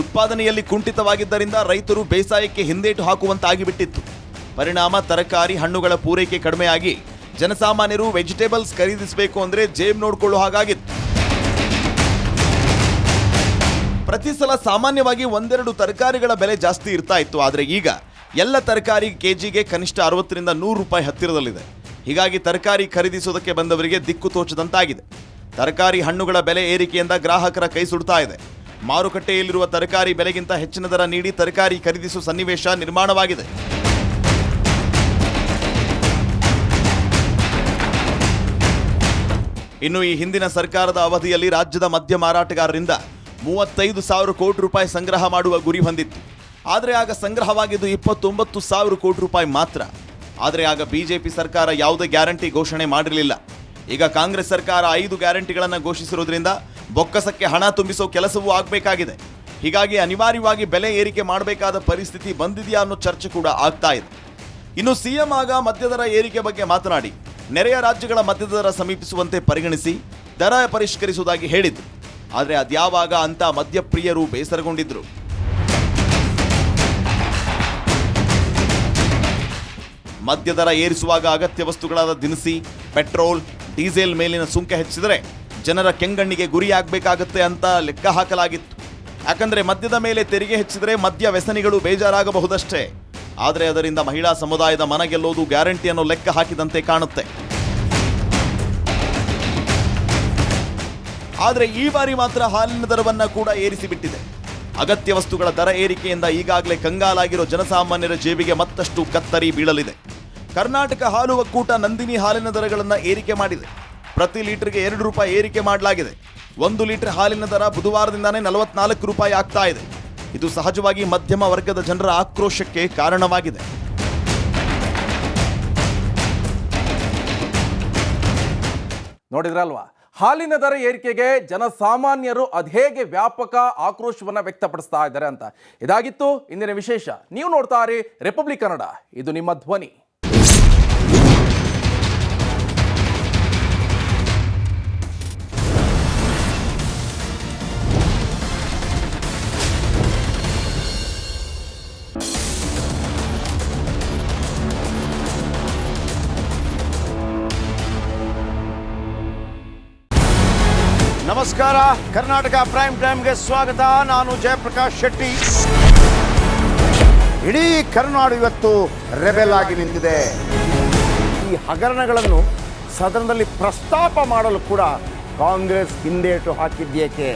ಉತ್ಪಾದನೆಯಲ್ಲಿ ಕುಂಠಿತವಾಗಿದ್ದರಿಂದ ರೈತರು ಬೇಸಾಯಕ್ಕೆ ಹಿಂದೇಟು ಹಾಕುವಂತಾಗಿಬಿಟ್ಟಿತ್ತು. ಪರಿಣಾಮ ತರಕಾರಿ, ಹಣ್ಣುಗಳ ಪೂರೈಕೆ ಕಡಿಮೆಯಾಗಿ ಜನಸಾಮಾನ್ಯರು ವೆಜಿಟೇಬಲ್ಸ್ ಖರೀದಿಸಬೇಕು ಅಂದರೆ ಜೇಬ್ ನೋಡ್ಕೊಳ್ಳೋ ಹಾಗಾಗಿತ್ತು. ಪ್ರತಿ ಸಲ ಸಾಮಾನ್ಯವಾಗಿ 1-2 ತರಕಾರಿಗಳ ಬೆಲೆ ಜಾಸ್ತಿ ಇರ್ತಾ ಇತ್ತು. ಆದರೆ ಈಗ ಎಲ್ಲ ತರಕಾರಿ ಕೆಜಿಗೆ ಕನಿಷ್ಠ 60 ರಿಂದ 100 ರೂಪಾಯಿ ಹತ್ತಿರದಲ್ಲಿದೆ. ಹೀಗಾಗಿ ತರಕಾರಿ ಖರೀದಿಸೋದಕ್ಕೆ ಬಂದವರಿಗೆ ದಿಕ್ಕು ತೋಚದಂತಾಗಿದೆ. ತರಕಾರಿ, ಹಣ್ಣುಗಳ ಬೆಲೆ ಏರಿಕೆಯಿಂದ ಗ್ರಾಹಕರ ಕೈ ಸುಡ್ತಾ ಇದೆ. ಮಾರುಕಟ್ಟೆಯಲ್ಲಿರುವ ತರಕಾರಿ ಬೆಲೆಗಿಂತ ಹೆಚ್ಚಿನ ದರ ನೀಡಿ ತರಕಾರಿ ಖರೀದಿಸುವ ಸನ್ನಿವೇಶ ನಿರ್ಮಾಣವಾಗಿದೆ. ಇನ್ನು ಈ ಹಿಂದಿನ ಸರ್ಕಾರದ ಅವಧಿಯಲ್ಲಿ ರಾಜ್ಯದ ಮದ್ಯ ಮಾರಾಟಗಾರರಿಂದ 35,000 ಕೋಟಿ ರೂಪಾಯಿ ಸಂಗ್ರಹ ಮಾಡುವ ಗುರಿ ಹೊಂದಿತ್ತು. ಆದರೆ ಆಗ ಸಂಗ್ರಹವಾಗಿದ್ದು 29,000 ಕೋಟಿ ರೂಪಾಯಿ ಮಾತ್ರ. ಆದರೆ ಆಗ ಬಿಜೆಪಿ ಸರ್ಕಾರ ಯಾವುದೇ ಗ್ಯಾರಂಟಿ ಘೋಷಣೆ ಮಾಡಿರಲಿಲ್ಲ. ಈಗ ಕಾಂಗ್ರೆಸ್ ಸರ್ಕಾರ 5 ಗ್ಯಾರಂಟಿಗಳನ್ನು ಘೋಷಿಸಿರುವುದರಿಂದ ಬೊಕ್ಕಸಕ್ಕೆ ಹಣ ತುಂಬಿಸೋ ಕೆಲಸವೂ ಆಗಬೇಕಾಗಿದೆ. ಹೀಗಾಗಿ ಅನಿವಾರ್ಯವಾಗಿ ಬೆಲೆ ಏರಿಕೆ ಮಾಡಬೇಕಾದ ಪರಿಸ್ಥಿತಿ ಬಂದಿದೆಯಾ ಅನ್ನೋ ಚರ್ಚೆ ಕೂಡ ಆಗ್ತಾ ಇದೆ. ಇನ್ನು ಸಿಎಂ ಆಗ ಮದ್ಯದರ ಏರಿಕೆ ಬಗ್ಗೆ ಮಾತನಾಡಿ ನೆರೆಯ ರಾಜ್ಯಗಳ ಮದ್ಯದ ದರ ಸಮೀಪಿಸುವಂತೆ ಪರಿಗಣಿಸಿ ದರ ಪರಿಷ್ಕರಿಸುವುದಾಗಿ ಹೇಳಿದ್ರು. ಆದರೆ ಅದ್ಯಾವಾಗ ಅಂತ ಮದ್ಯಪ್ರಿಯರು ಬೇಸರಗೊಂಡಿದ್ರು. ಮದ್ಯದರ ಏರಿಸುವಾಗ ಅಗತ್ಯ ವಸ್ತುಗಳಾದ ದಿನಸಿ, ಪೆಟ್ರೋಲ್, ಡೀಸೆಲ್ ಮೇಲಿನ ಸುಂಕ ಹೆಚ್ಚಿದರೆ ಜನರ ಕೆಂಗಣ್ಣಿಗೆ ಗುರಿಯಾಗಬೇಕಾಗತ್ತೆ ಅಂತ ಲೆಕ್ಕ ಹಾಕಲಾಗಿತ್ತು. ಯಾಕಂದ್ರೆ ಮದ್ಯದ ಮೇಲೆ ತೆರಿಗೆ ಹೆಚ್ಚಿದರೆ ಮದ್ಯ ವ್ಯಸನಿಗಳು ಬೇಜಾರಾಗಬಹುದಷ್ಟೇ. ಆದರೆ ಅದರಿಂದ ಮಹಿಳಾ ಸಮುದಾಯದ ಮನ ಗೆಲ್ಲೋದು ಗ್ಯಾರಂಟಿ ಅನ್ನೋ ಲೆಕ್ಕ ಹಾಕಿದಂತೆ ಕಾಣುತ್ತೆ. ಆದರೆ ಈ ಬಾರಿ ಮಾತ್ರ ಹಾಲಿನ ದರವನ್ನ ಕೂಡ ಏರಿಸಿಬಿಟ್ಟಿದೆ. ಅಗತ್ಯ ವಸ್ತುಗಳ ದರ ಏರಿಕೆಯಿಂದ ಈಗಾಗಲೇ ಕಂಗಾಲಾಗಿರೋ ಜನಸಾಮಾನ್ಯರ ಜೇಬಿಗೆ ಮತ್ತಷ್ಟು ಕತ್ತರಿ ಬೀಳಲಿದೆ. ಕರ್ನಾಟಕ ಹಾಲು ಒಕ್ಕೂಟ ನಂದಿನಿ ಹಾಲಿನ ದರಗಳನ್ನು ಏರಿಕೆ ಮಾಡಿದೆ. ಪ್ರತಿ ಲೀಟರ್ಗೆ 2 ರೂಪಾಯಿ ಏರಿಕೆ ಮಾಡಲಾಗಿದೆ. 1 ಲೀಟರ್ ಹಾಲಿನ ದರ ಬುಧವಾರದಿಂದಾನೇ 44 ರೂಪಾಯಿ ಆಗ್ತಾ ಇದೆ. ಇದು ಸಹಜವಾಗಿ ಮಧ್ಯಮ ವರ್ಗದ ಜನರ ಆಕ್ರೋಶಕ್ಕೆ ಕಾರಣವಾಗಿದೆ.
ನೋಡಿದ್ರಲ್ವಾ, ಹಾಲಿನ ದರ ಏರಿಕೆಗೆ ಜನಸಾಮಾನ್ಯರು ಅದೇಗೆ ವ್ಯಾಪಕ ಆಕ್ರೋಶವನ್ನ ವ್ಯಕ್ತಪಡಿಸ್ತಾ ಇದ್ದಾರೆ ಅಂತ. ಇದಾಗಿತ್ತು ಇಂದಿನ ವಿಶೇಷ. ನೀವು ನೋಡ್ತಾ ಇರಿ ರಿಪಬ್ಲಿಕ್ ಕನ್ನಡ, ಇದು ನಿಮ್ಮ ಧ್ವನಿ.
ನಮಸ್ಕಾರ, ಕರ್ನಾಟಕ ಪ್ರೈಮ್ ಟೈಮ್ಗೆ ಸ್ವಾಗತ. ನಾನು ಜಯಪ್ರಕಾಶ್ ಶೆಟ್ಟಿ. ಇಡೀ ಕರ್ನಾಡು ಇವತ್ತು ರೆಬೆಲ್ ಆಗಿ ನಿಂತಿದೆ. ಈ ಹಗರಣಗಳನ್ನು ಸದನದಲ್ಲಿ ಪ್ರಸ್ತಾಪ ಮಾಡಲು ಕೂಡ ಕಾಂಗ್ರೆಸ್ ಹಿಂದೇಟು ಹಾಕಿದ್ದೇಕೆ?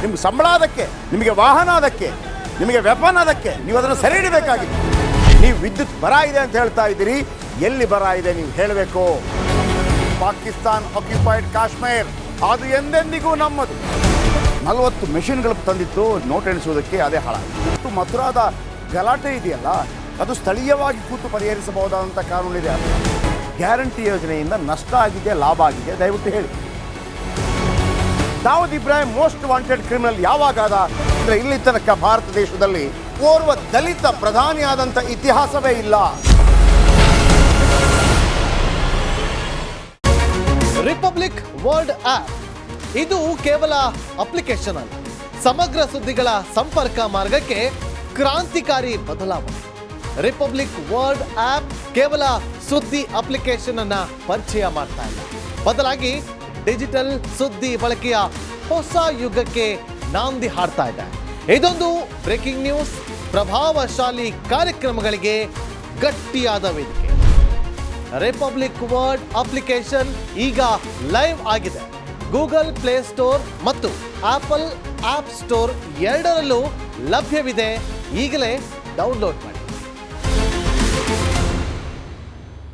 ನಿಮ್ಗೆ ಸಂಬಳ ಅದಕ್ಕೆ, ನಿಮಗೆ ವಾಹನ ಅದಕ್ಕೆ, ನಿಮಗೆ ವೆಪನ್ ಅದಕ್ಕೆ, ನೀವು ಅದನ್ನು ಸೆರೆ ಹಿಡಬೇಕಾಗಿತ್ತು. ನೀವು ವಿದ್ಯುತ್ ಬರ ಇದೆ ಅಂತ ಹೇಳ್ತಾ ಇದ್ದೀರಿ. ಎಲ್ಲಿ ಬರ ಇದೆ ನೀವು ಹೇಳಬೇಕು. ಪಾಕಿಸ್ತಾನ್ ಆಕ್ಯುಪೈಡ್ ಕಾಶ್ಮೀರ್ ಅದು ಎಂದೆಂದಿಗೂ ನಮ್ಮದು. 40 ಮೆಷಿನ್ಗಳು ತಂದಿತ್ತು ನೋಟ್ ಎಣಿಸುವುದಕ್ಕೆ, ಅದೇ ಹಾಳಾಗಿತ್ತು. ಮಥುರಾದ ಗಲಾಟೆ ಇದೆಯಲ್ಲ, ಅದು ಸ್ಥಳೀಯವಾಗಿ ಕೂತು ಪರಿಹರಿಸಬಹುದಾದಂಥ ಕಾನೂನಿದೆ. ಗ್ಯಾರಂಟಿ ಯೋಜನೆಯಿಂದ ನಷ್ಟ ಆಗಿದೆ, ಲಾಭ ಆಗಿದೆ, ದಯವಿಟ್ಟು ಹೇಳಿ. Dawood Ibrahim most wanted criminal ಯಾವಾಗಾದ ಅಂದರೆ ಇಲ್ಲಿ ತನಕ ಭಾರತ ದೇಶದಲ್ಲಿ ಓರ್ವ ದಲಿತ ಪ್ರಧಾನಿಯಾದಂಥ ಇತಿಹಾಸವೇ ಇಲ್ಲ.
ರಿಪಬ್ಲಿಕ್ ವರ್ಲ್ಡ್ ಆಪ್ ಇದು ಕೇವಲ ಅಪ್ಲಿಕೇಶನ್ ಅಲ್ಲ, ಸಮಗ್ರ ಸುದ್ದಿಗಳ ಸಂಪರ್ಕ ಮಾರ್ಗಕ್ಕೆ ಕ್ರಾಂತಿಕಾರಿ ಬದಲಾವಣೆ. ರಿಪಬ್ಲಿಕ್ ವರ್ಲ್ಡ್ ಆಪ್ ಕೇವಲ ಸುದ್ದಿ ಅಪ್ಲಿಕೇಶನ್ ಅನ್ನ ಪರಿಚಯ ಮಾಡ್ತಾ ಇಲ್ಲ. ಬದಲಾಗಿ ಡಿಜಿಟಲ್ ಸುದ್ದಿ ಬಳಕೆಯ ಹೊಸ ಯುಗಕ್ಕೆ ನಾಂದಿ ಹಾಡ್ತಾ ಇದೆ. ಇದೊಂದು ಬ್ರೇಕಿಂಗ್ ನ್ಯೂಸ್, ಪ್ರಭಾವಶಾಲಿ ಕಾರ್ಯಕ್ರಮಗಳಿಗೆ ಗಟ್ಟಿಯಾದ ವೇದಿಕೆ. ರಿಪಬ್ಲಿಕ್ ವರ್ಡ್ ಅಪ್ಲಿಕೇಶನ್ ಈಗ ಲೈವ್ ಆಗಿದೆ. ಗೂಗಲ್ ಪ್ಲೇ ಸ್ಟೋರ್ ಮತ್ತು ಆಪಲ್ ಆಪ್ ಸ್ಟೋರ್ ಎರಡರಲ್ಲೂ ಲಭ್ಯವಿದೆ. ಈಗಲೇ ಡೌನ್ಲೋಡ್ ಮಾಡಿ.